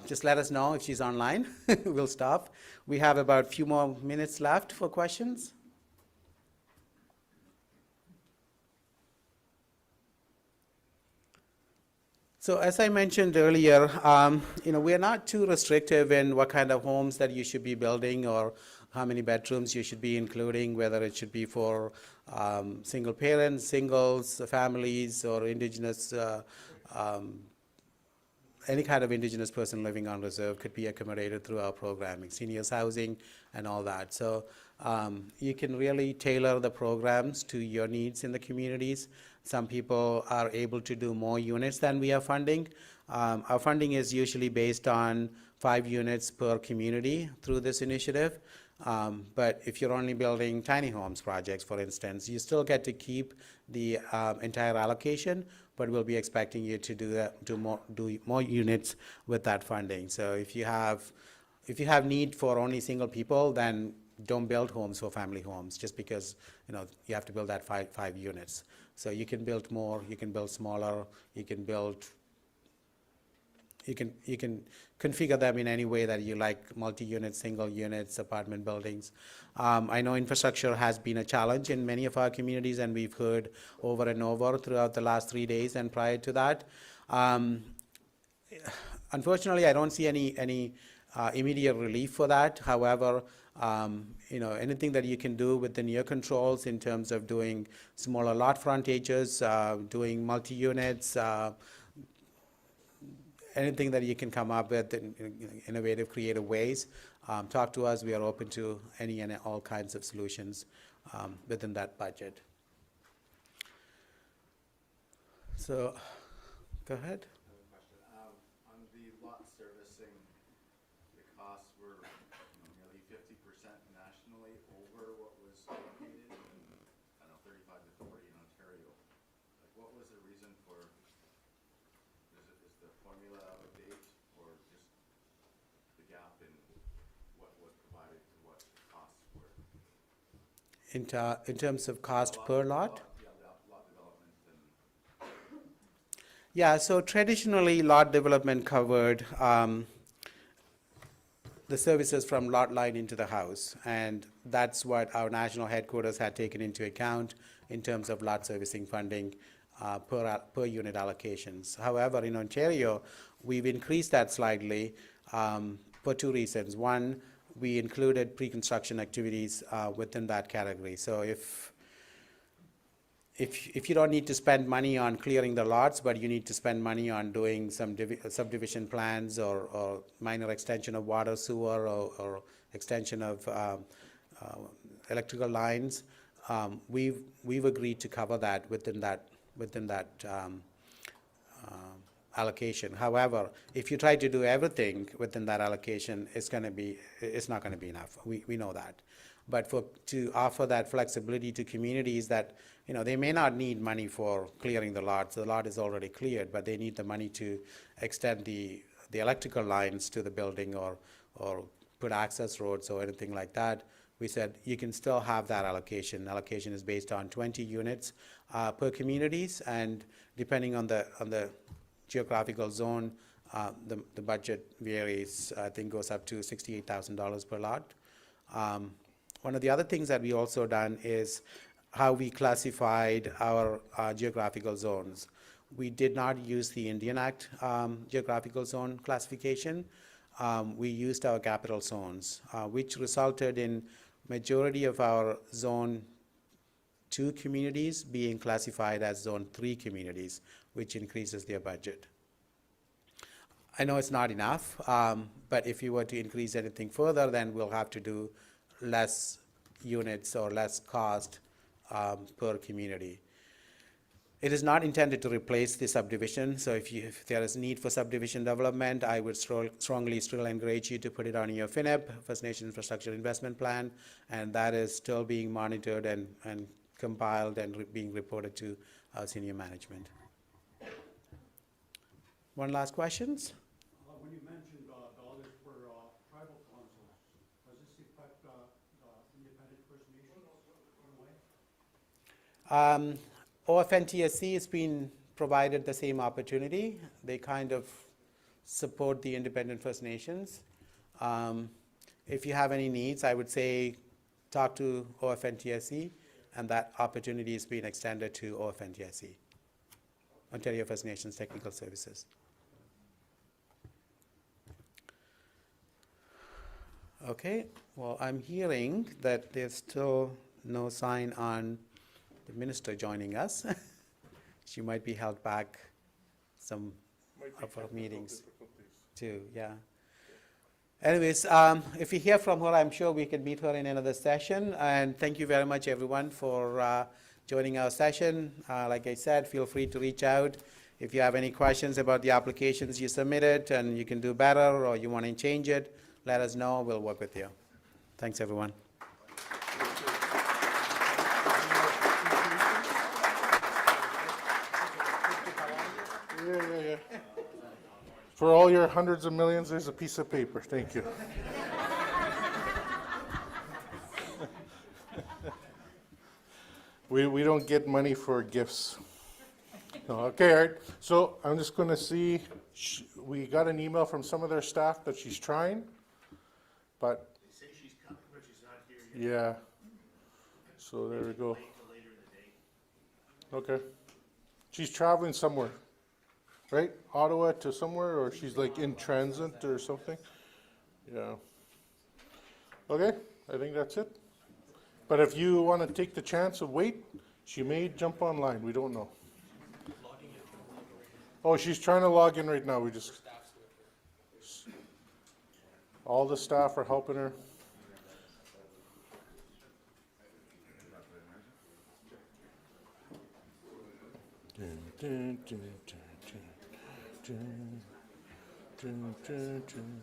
Just let us know if she's online. We'll stop. We have about a few more minutes left for questions. So as I mentioned earlier, we are not too restrictive in what kind of homes that you should be building or how many bedrooms you should be including, whether it should be for single parents, singles, families, or Indigenous, any kind of Indigenous person living on reserve could be accommodated through our programming, seniors housing and all that. So you can really tailor the programs to your needs in the communities. Some people are able to do more units than we are funding. Our funding is usually based on 5 units per community through this initiative. But if you're only building tiny homes projects, for instance, you still get to keep the entire allocation, but we'll be expecting you to do more units with that funding. So if you have need for only single people, then don't build homes for family homes just because, you know, you have to build that five units. So you can build more, you can build smaller, you can configure them in any way that you like, multi-units, single units, apartment buildings. I know infrastructure has been a challenge in many of our communities, and we've heard over and over throughout the last 3 days and prior to that. Unfortunately, I don't see any immediate relief for that. However, you know, anything that you can do within your controls in terms of doing smaller lot frontages, doing multi-units, anything that you can come up with in innovative, creative ways, talk to us. We are open to any and all kinds of solutions within that budget. So, go ahead. Another question. On the lot servicing, the costs were nearly 50% nationally over what was allocated, and I don't know, 35 to 40 in Ontario. Like, what was the reason for? Is the formula out of date, or just the gap in what was provided to what the costs were? In terms of cost per lot? Lot development and. Yeah, so traditionally, lot development covered the services from lot line into the house, and that's what our national headquarters had taken into account in terms of lot servicing funding per unit allocations. However, in Ontario, we've increased that slightly for two reasons. One, we included pre-construction activities within that category. So if you don't need to spend money on clearing the lots, but you need to spend money on doing some subdivision plans or minor extension of water, sewer, or extension of electrical lines, we've agreed to cover that within that allocation. However, if you try to do everything within that allocation, it's not going to be enough. We know that. But to offer that flexibility to communities that, you know, they may not need money for clearing the lots. The lot is already cleared, but they need the money to extend the electrical lines to the building or put access roads or anything like that. We said you can still have that allocation. Allocation is based on 20 units per communities, and depending on the geographical zone, the budget varies. I think goes up to $68,000 per lot. One of the other things that we also done is how we classified our geographical zones. We did not use the Indian Act geographical zone classification. We used our capital zones, which resulted in majority of our Zone 2 communities being classified as Zone 3 communities, which increases their budget. I know it's not enough, but if you were to increase anything further, then we'll have to do less units or less cost per community. It is not intended to replace the subdivision, so if there is need for subdivision development, I would strongly still encourage you to put it on your FNIP, First Nation Infrastructure Investment Plan, and that is still being monitored and compiled and being reported to senior management. One last questions? When you mentioned dollars for tribal councils, does this affect independent First Nations in a way? OFNTSC has been provided the same opportunity. They kind of support the independent First Nations. If you have any needs, I would say talk to OFNTSC, and that opportunity is being extended to OFNTSC, Ontario First Nations Technical Services. Okay, well, I'm hearing that there's still no sign on the minister joining us. She might be held back some of our meetings too, yeah. Anyways, if we hear from her, I'm sure we can meet her in another session. And thank you very much, everyone, for joining our session. Like I said, feel free to reach out if you have any questions about the applications you submitted and you can do better or you want to change it. Let us know. We'll work with you. Thanks, everyone. Yeah. For all your hundreds of millions, there's a piece of paper. Thank you. We don't get money for gifts. No, okay, all right. So I'm just gonna see, we got an email from some of their staff that she's trying, but. They say she's coming, but she's not here yet. Yeah. So there we go. Wait till later in the day. Okay. She's traveling somewhere, right? Ottawa to somewhere, or she's like in transit or something? Yeah. Okay, I think that's it. But if you want to take the chance of wait, she may jump online, we don't know. Oh, she's trying to log in right now, we just. All the staff are helping her. Dun, dun, dun, dun, dun, dun, dun, dun.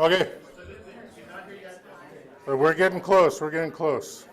Okay. We're getting close, we're getting close.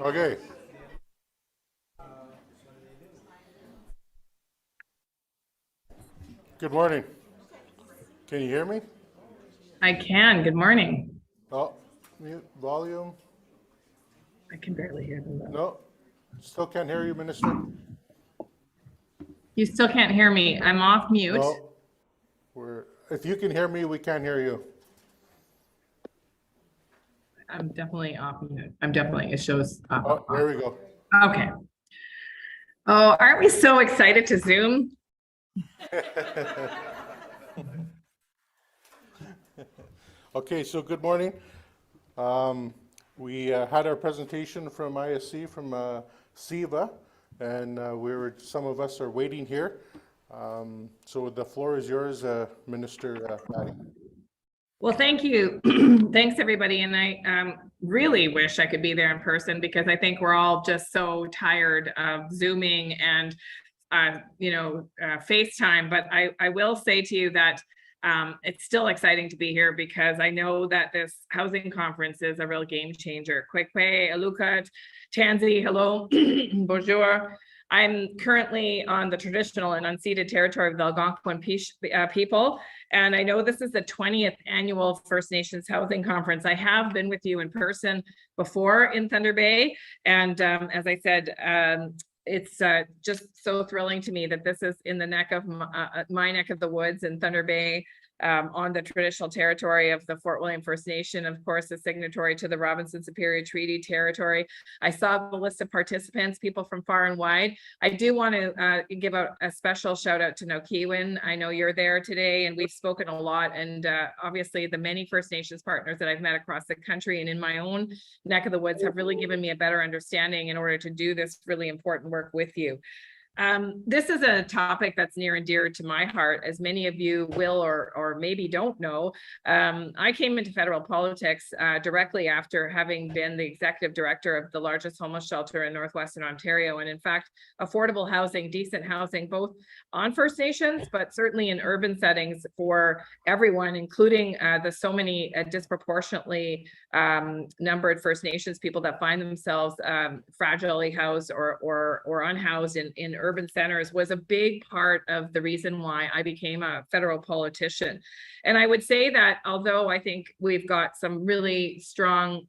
Okay. Good morning. Can you hear me? I can. Good morning. Oh, mute volume. I can barely hear them though. No, still can't hear you, Minister. You still can't hear me. I'm off mute. No, if you can hear me, we can't hear you. I'm definitely off mute. it shows off. Oh, there we go. Okay. Oh, aren't we so excited to Zoom? Okay, so good morning. We had our presentation from ISC, from SIVA, and some of us are waiting here. So the floor is yours, Minister Patty. Well, thank you. Thanks, everybody. And I really wish I could be there in person because I think we're all just so tired of Zooming and, FaceTime. But I will say to you that it's still exciting to be here because I know that this housing conference is a real game changer. Kwekwe, Alukat, Tanzi, hello, bonjour. I'm currently on the traditional and unceded territory of the Algonquin people, and I know this is the 20th annual First Nations Housing Conference. I have been with you in person before in Thunder Bay, and as I said, it's just so thrilling to me that this is in the neck of my neck of the woods in Thunder Bay, on the traditional territory of the Fort William First Nation, of course, a signatory to the Robinson Superior Treaty territory. I saw the list of participants, people from far and wide. I do want to give out a special shout out to Nokiwin. I know you're there today and we've spoken a lot, and obviously the many First Nations partners that I've met across the country and in my own neck of the woods have really given me a better understanding in order to do this really important work with you. This is a topic that's near and dear to my heart, as many of you will or maybe don't know. I came into federal politics directly after having been the executive director of the largest homeless shelter in Northwestern Ontario. And in fact, affordable housing, decent housing, both on First Nations, but certainly in urban settings for everyone, including the so many disproportionately numbered First Nations people that find themselves fragilely housed or unhoused in urban centers, was a big part of the reason why I became a federal politician. And I would say that although I think we've got some really strong,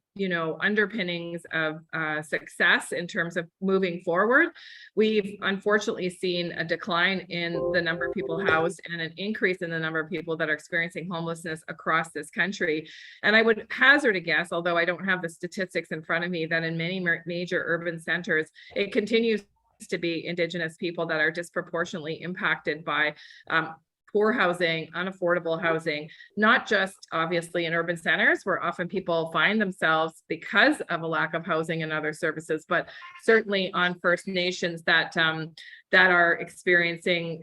underpinnings of success in terms of moving forward, we've unfortunately seen a decline in the number of people housed and an increase in the number of people that are experiencing homelessness across this country. And I would hazard a guess, although I don't have the statistics in front of me, that in many major urban centers, it continues to be Indigenous people that are disproportionately impacted by poor housing, unaffordable housing, not just obviously in urban centers where often people find themselves because of a lack of housing and other services, but certainly on First Nations that are experiencing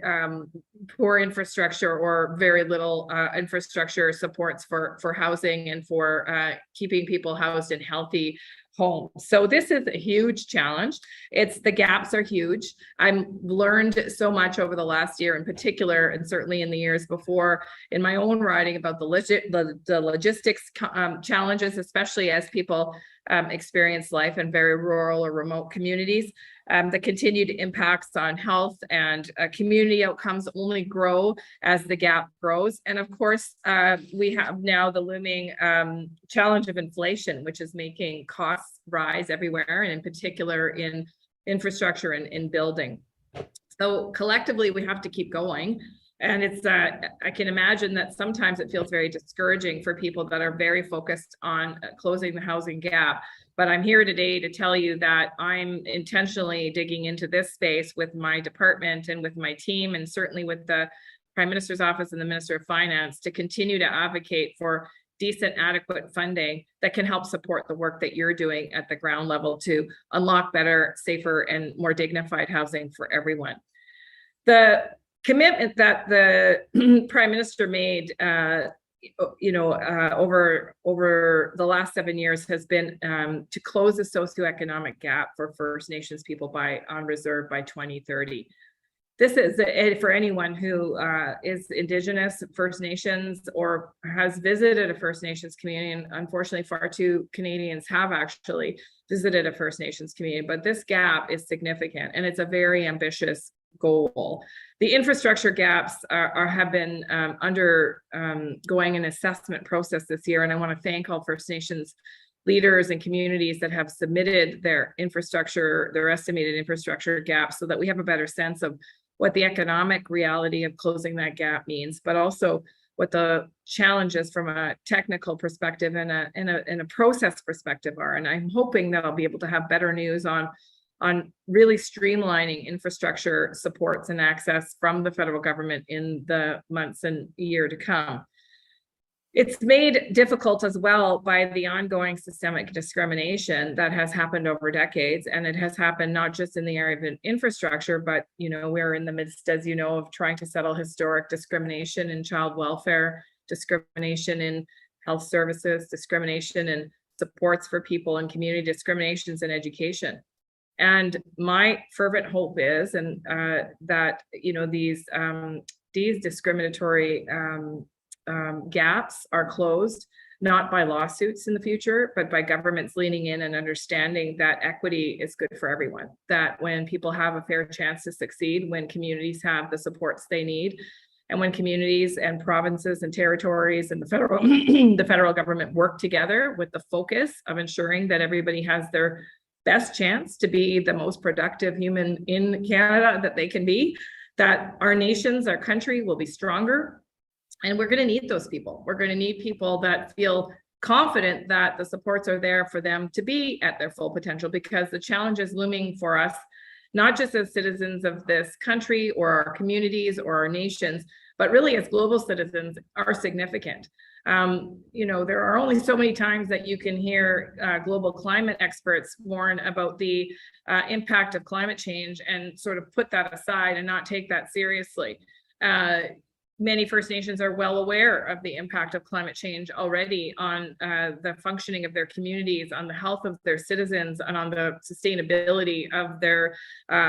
poor infrastructure or very little infrastructure supports for housing and for keeping people housed in healthy home. So this is a huge challenge. The gaps are huge. I've learned so much over the last year in particular, and certainly in the years before in my own writing about the logistics challenges, especially as people experience life in very rural or remote communities. The continued impacts on health and community outcomes only grow as the gap grows. And of course, we have now the looming challenge of inflation, which is making costs rise everywhere, and in particular in infrastructure and in building. So collectively, we have to keep going. And I can imagine that sometimes it feels very discouraging for people that are very focused on closing the housing gap. But I'm here today to tell you that I'm intentionally digging into this space with my department and with my team, and certainly with the Prime Minister's Office and the Minister of Finance, to continue to advocate for decent, adequate funding that can help support the work that you're doing at the ground level to unlock better, safer, and more dignified housing for everyone. The commitment that the Prime Minister made over the last 7 years has been to close the socioeconomic gap for First Nations people on reserve by 2030. This is for anyone who is Indigenous, First Nations, or has visited a First Nations community, and unfortunately far too Canadians have actually. visited a First Nations community, but this gap is significant and it's a very ambitious goal. The infrastructure gaps have been undergoing an assessment process this year, and I want to thank all First Nations leaders and communities that have submitted their estimated infrastructure gaps so that we have a better sense of what the economic reality of closing that gap means, but also what the challenges from a technical perspective and a process perspective are. And I'm hoping that I'll be able to have better news on really streamlining infrastructure supports and access from the federal government in the months and year to come. It's made difficult as well by the ongoing systemic discrimination that has happened over decades. And it has happened not just in the area of infrastructure, but, you know, we're in the midst, as you know, of trying to settle historic discrimination in child welfare, discrimination in health services, discrimination in supports for people and community discriminations in education. And my fervent hope is, and that, you know, these discriminatory gaps are closed, not by lawsuits in the future, but by governments leaning in and understanding that equity is good for everyone. That when people have a fair chance to succeed, when communities have the supports they need, and when communities and provinces and territories and the federal the federal government work together with the focus of ensuring that everybody has their best chance to be the most productive human in Canada that they can be, that our nations, our country will be stronger. And we're going to need those people. We're going to need people that feel confident that the supports are there for them to be at their full potential, because the challenge is looming for us, not just as citizens of this country or our communities or our nations, but really as global citizens, are significant. You know, there are only so many times that you can hear global climate experts warn about the impact of climate change and sort of put that aside and not take that seriously. Many First Nations are well aware of the impact of climate change already on the functioning of their communities, on the health of their citizens, and on the sustainability of their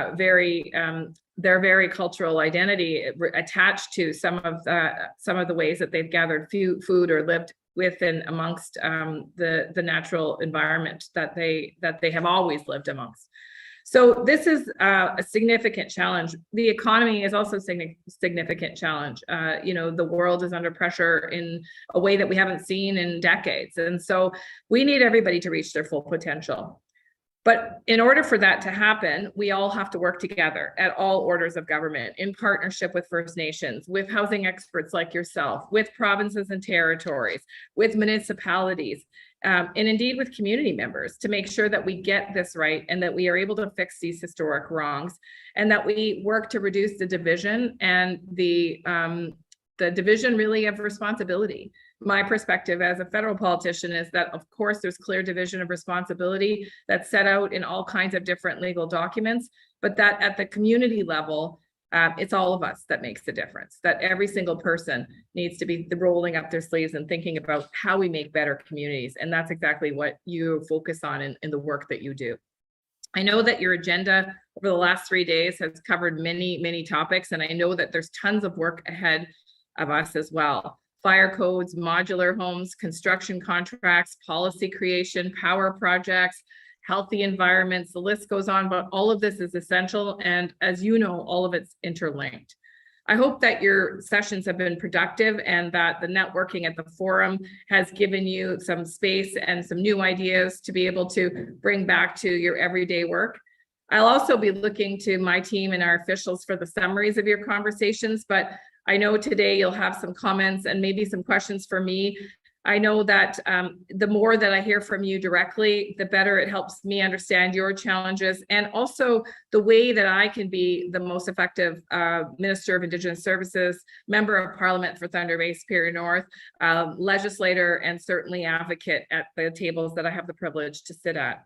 very cultural identity attached to some of the ways that they've gathered food or lived with and amongst the natural environment that they have always lived amongst. So this is a significant challenge. The economy is also a significant challenge. You know, the world is under pressure in a way that we haven't seen in decades. And so we need everybody to reach their full potential. But in order for that to happen, we all have to work together at all orders of government, in partnership with First Nations, with housing experts like yourself, with provinces and territories, with municipalities, and indeed with community members, to make sure that we get this right and that we are able to fix these historic wrongs, and that we work to reduce the division and the division really of responsibility. My perspective as a federal politician is that, of course, there's clear division of responsibility that's set out in all kinds of different legal documents, but that at the community level, it's all of us that makes the difference, that every single person needs to be rolling up their sleeves and thinking about how we make better communities. And that's exactly what you focus on in the work that you do. I know that your agenda over the last 3 days has covered many, many topics, and I know that there's tons of work ahead of us as well. Fire codes, modular homes, construction contracts, policy creation, power projects, healthy environments, the list goes on, but all of this is essential. And as you know, all of it's interlinked. I hope that your sessions have been productive and that the networking at the forum has given you some space and some new ideas to be able to bring back to your everyday work. I'll also be looking to my team and our officials for the summaries of your conversations, but I know today you'll have some comments and maybe some questions for me. I know that the more that I hear from you directly, the better it helps me understand your challenges, and also the way that I can be the most effective Minister of Indigenous Services, Member of Parliament for Thunder Bay Superior North, legislator, and certainly advocate at the tables that I have the privilege to sit at.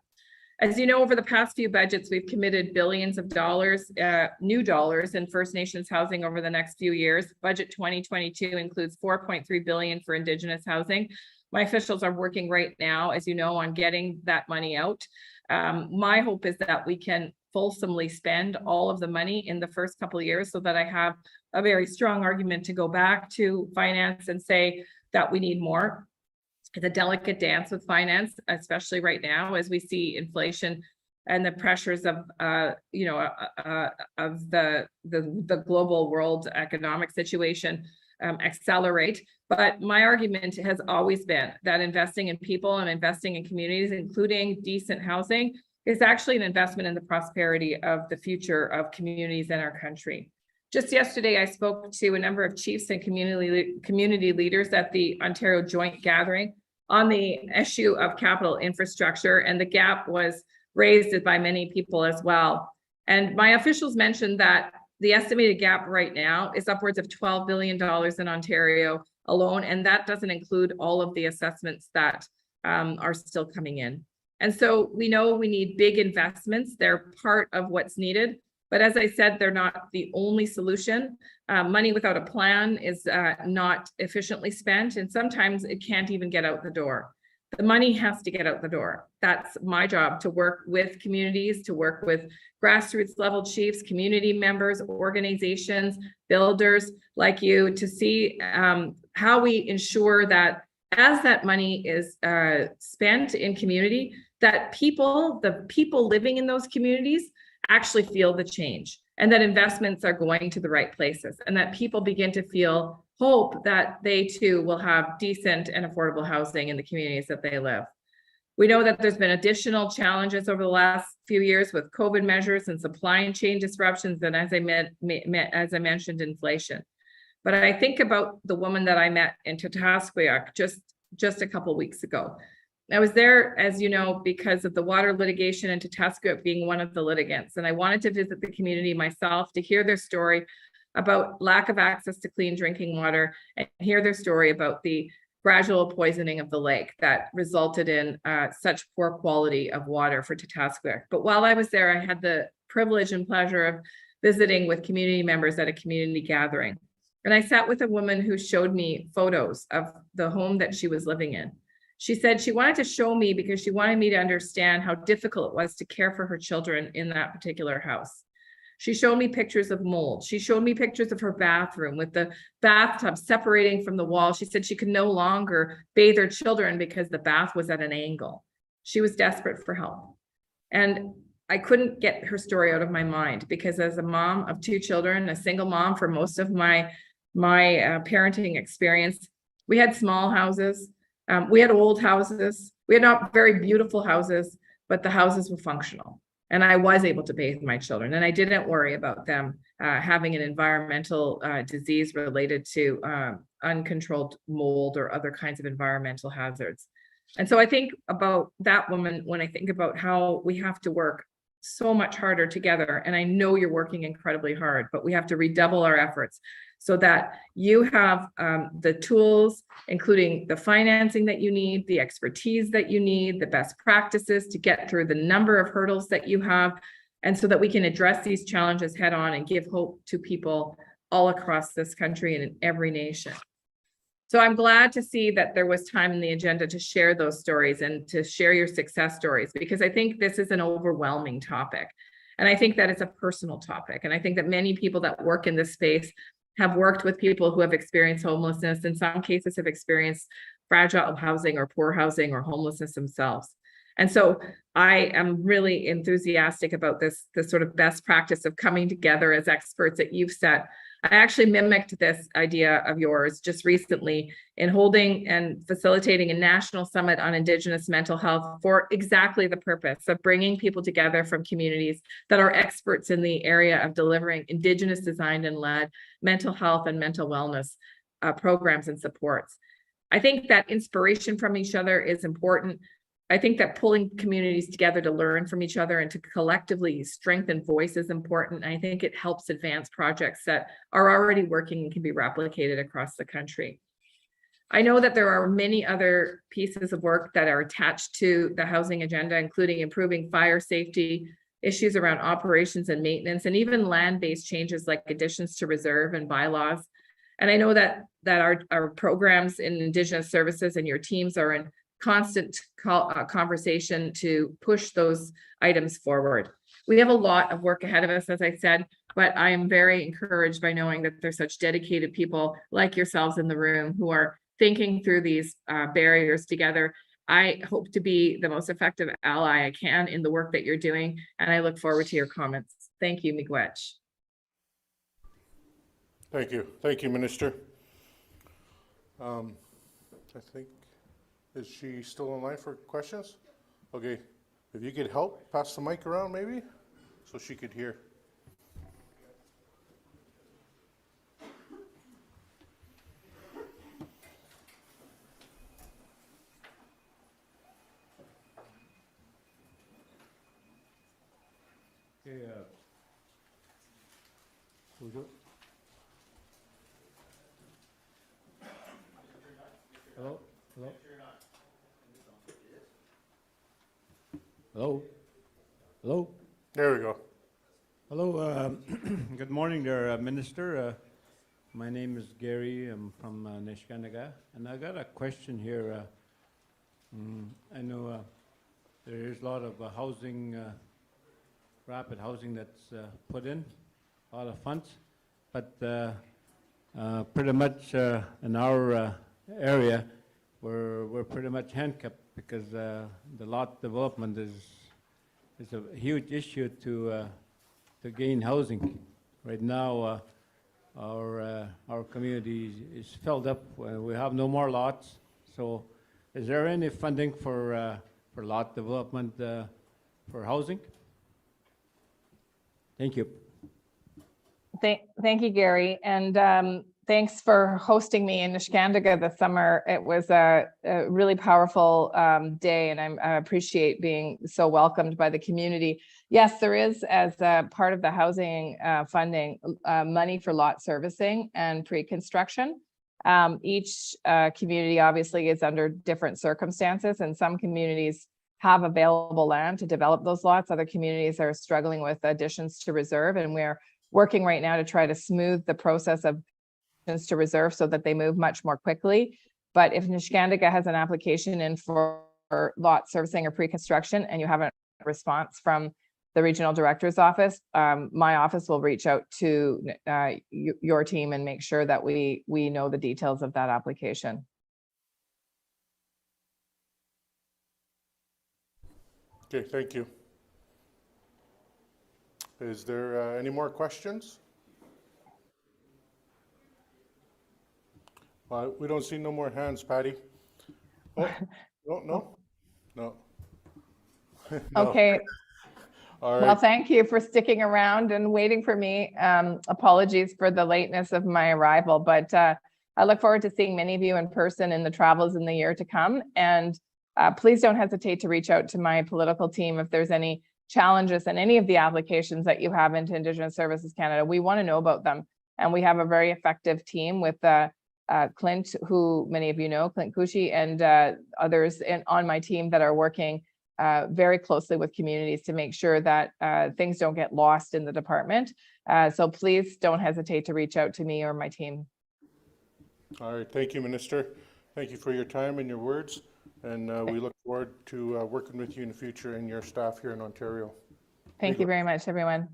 As you know, over the past few budgets, we've committed billions of dollars, new dollars in First Nations housing over the next few years. Budget 2022 includes $4.3 billion for Indigenous housing. My officials are working right now, as you know, on getting that money out. My hope is that we can fulsomely spend all of the money in the first couple of years so that I have a very strong argument to go back to finance and say that we need more. It's a delicate dance with finance, especially right now as we see inflation and the pressures of of the global world economic situation accelerate. But my argument has always been that investing in people and investing in communities, including decent housing, is actually an investment in the prosperity of the future of communities in our country. Just yesterday, I spoke to a number of chiefs and community leaders at the Ontario Joint Gathering on the issue of capital infrastructure, and the gap was raised by many people as well. And my officials mentioned that the estimated gap right now is upwards of $12 billion in Ontario alone, and that doesn't include all of the assessments that are still coming in. And so we know we need big investments. They're part of what's needed. But as I said, they're not the only solution. Money without a plan is not efficiently spent, and sometimes it can't even get out the door. The money has to get out the door. That's my job, to work with communities, to work with grassroots level chiefs, community members, organizations, builders like you, to see how we ensure that as that money is spent in community, that the people living in those communities actually feel the change, and that investments are going to the right places, and that people begin to feel hope that they too will have decent and affordable housing in the communities that they live. We know that there's been additional challenges over the last few years with COVID measures and supply chain disruptions, and as I mentioned, inflation. But I think about the woman that I met in Tatasqueyoc just a couple of weeks ago. I was there, as you know, because of the water litigation and Tatasqueyoc being one of the litigants. And I wanted to visit the community myself to hear their story about lack of access to clean drinking water and hear their story about the gradual poisoning of the lake that resulted in such poor quality of water for Tatasqueyoc. But while I was there, I had the privilege and pleasure of visiting with community members at a community gathering. And I sat with a woman who showed me photos of the home that she was living in. She said she wanted to show me because she wanted me to understand how difficult it was to care for her children in that particular house. She showed me pictures of mold. She showed me pictures of her bathroom with the bathtub separating from the wall. She said she could no longer bathe her children because the bath was at an angle. She was desperate for help. And I couldn't get her story out of my mind because as a mom of 2 children, a single mom for most of my parenting experience, we had small houses. We had old houses. We had not very beautiful houses, but the houses were functional. And I was able to bathe my children, and I didn't worry about them having an environmental disease related to uncontrolled mold or other kinds of environmental hazards. And so I think about that woman when I think about how we have to work so much harder together. And I know you're working incredibly hard, but we have to redouble our efforts so that you have the tools, including the financing that you need, the expertise that you need, the best practices to get through the number of hurdles that you have, and so that we can address these challenges head on and give hope to people all across this country and in every nation. So I'm glad to see that there was time in the agenda to share those stories and to share your success stories, because I think this is an overwhelming topic. And I think that it's a personal topic. And I think that many people that work in this space have worked with people who have experienced homelessness, in some cases have experienced fragile housing or poor housing or homelessness themselves. And so I am really enthusiastic about this sort of best practice of coming together as experts that you've set. I actually mimicked this idea of yours just recently in holding and facilitating a national summit on Indigenous mental health for exactly the purpose of bringing people together from communities that are experts in the area of delivering Indigenous designed and led mental health and mental wellness programs and supports. I think that inspiration from each other is important. I think that pulling communities together to learn from each other and to collectively strengthen voice is important. I think it helps advance projects that are already working and can be replicated across the country. I know that there are many other pieces of work that are attached to the housing agenda, including improving fire safety, issues around operations and maintenance, and even land-based changes like additions to reserve and bylaws. And I know that our programs in Indigenous services and your teams are in constant conversation to push those items forward. We have a lot of work ahead of us, as I said, but I am very encouraged by knowing that there's such dedicated people like yourselves in the room who are thinking through these barriers together. I hope to be the most effective ally I can in the work that you're doing, and I look forward to your comments. Thank you, Miigwech. Thank you. Thank you, Minister. I think, is she still online for questions? Okay, if you could help, pass the mic around maybe, so she could hear. Okay, who's it? Hello? Hello? Hello? Hello? There we go. Hello, good morning there, Minister. My name is Gary, I'm from Nishkanaga, and I got a question here. I know there is a lot of housing, rapid housing that's put in, a lot of funds, but pretty much in our area, we're pretty much handicapped because the lot development is a huge issue to gain housing. Right now, our community is filled up. We have no more lots. So, is there any funding for lot development for housing? Thank you. Thank you, Gary, and thanks for hosting me in Nishkandaga this summer. It was a really powerful day, and I appreciate being so welcomed by the community. Yes, there is, as part of the housing funding, money for lot servicing and pre-construction. Each community obviously is under different circumstances, and some communities have available land to develop those lots. Other communities are struggling with additions to reserve, and we're working right now to try to smooth the process of additions to reserve so that they move much more quickly. But if Nishkandaga has an application in for lot servicing or pre-construction and you have a response from the regional director's office, my office will reach out to your team and make sure that we know the details of that application. Okay, thank you. Is there any more questions? We don't see no more hands, Patty. Oh, no. No. Okay. All Well, right. thank you for sticking around and waiting for me. Apologies for the lateness of my arrival, but I look forward to seeing many of you in person in the travels in the year to come. And please don't hesitate to reach out to my political team if there's any challenges in any of the applications that you have into Indigenous Services Canada. We want to know about them. And we have a very effective team with Clint, who many of you know, Clint Cushy, and others on my team that are working very closely with communities to make sure that things don't get lost in the department. So please don't hesitate to reach out to me or my team. All right, thank you, Minister. Thank you for your time and your words. And we look forward to working with you in the future and your staff here in Ontario. Thank you very much, everyone.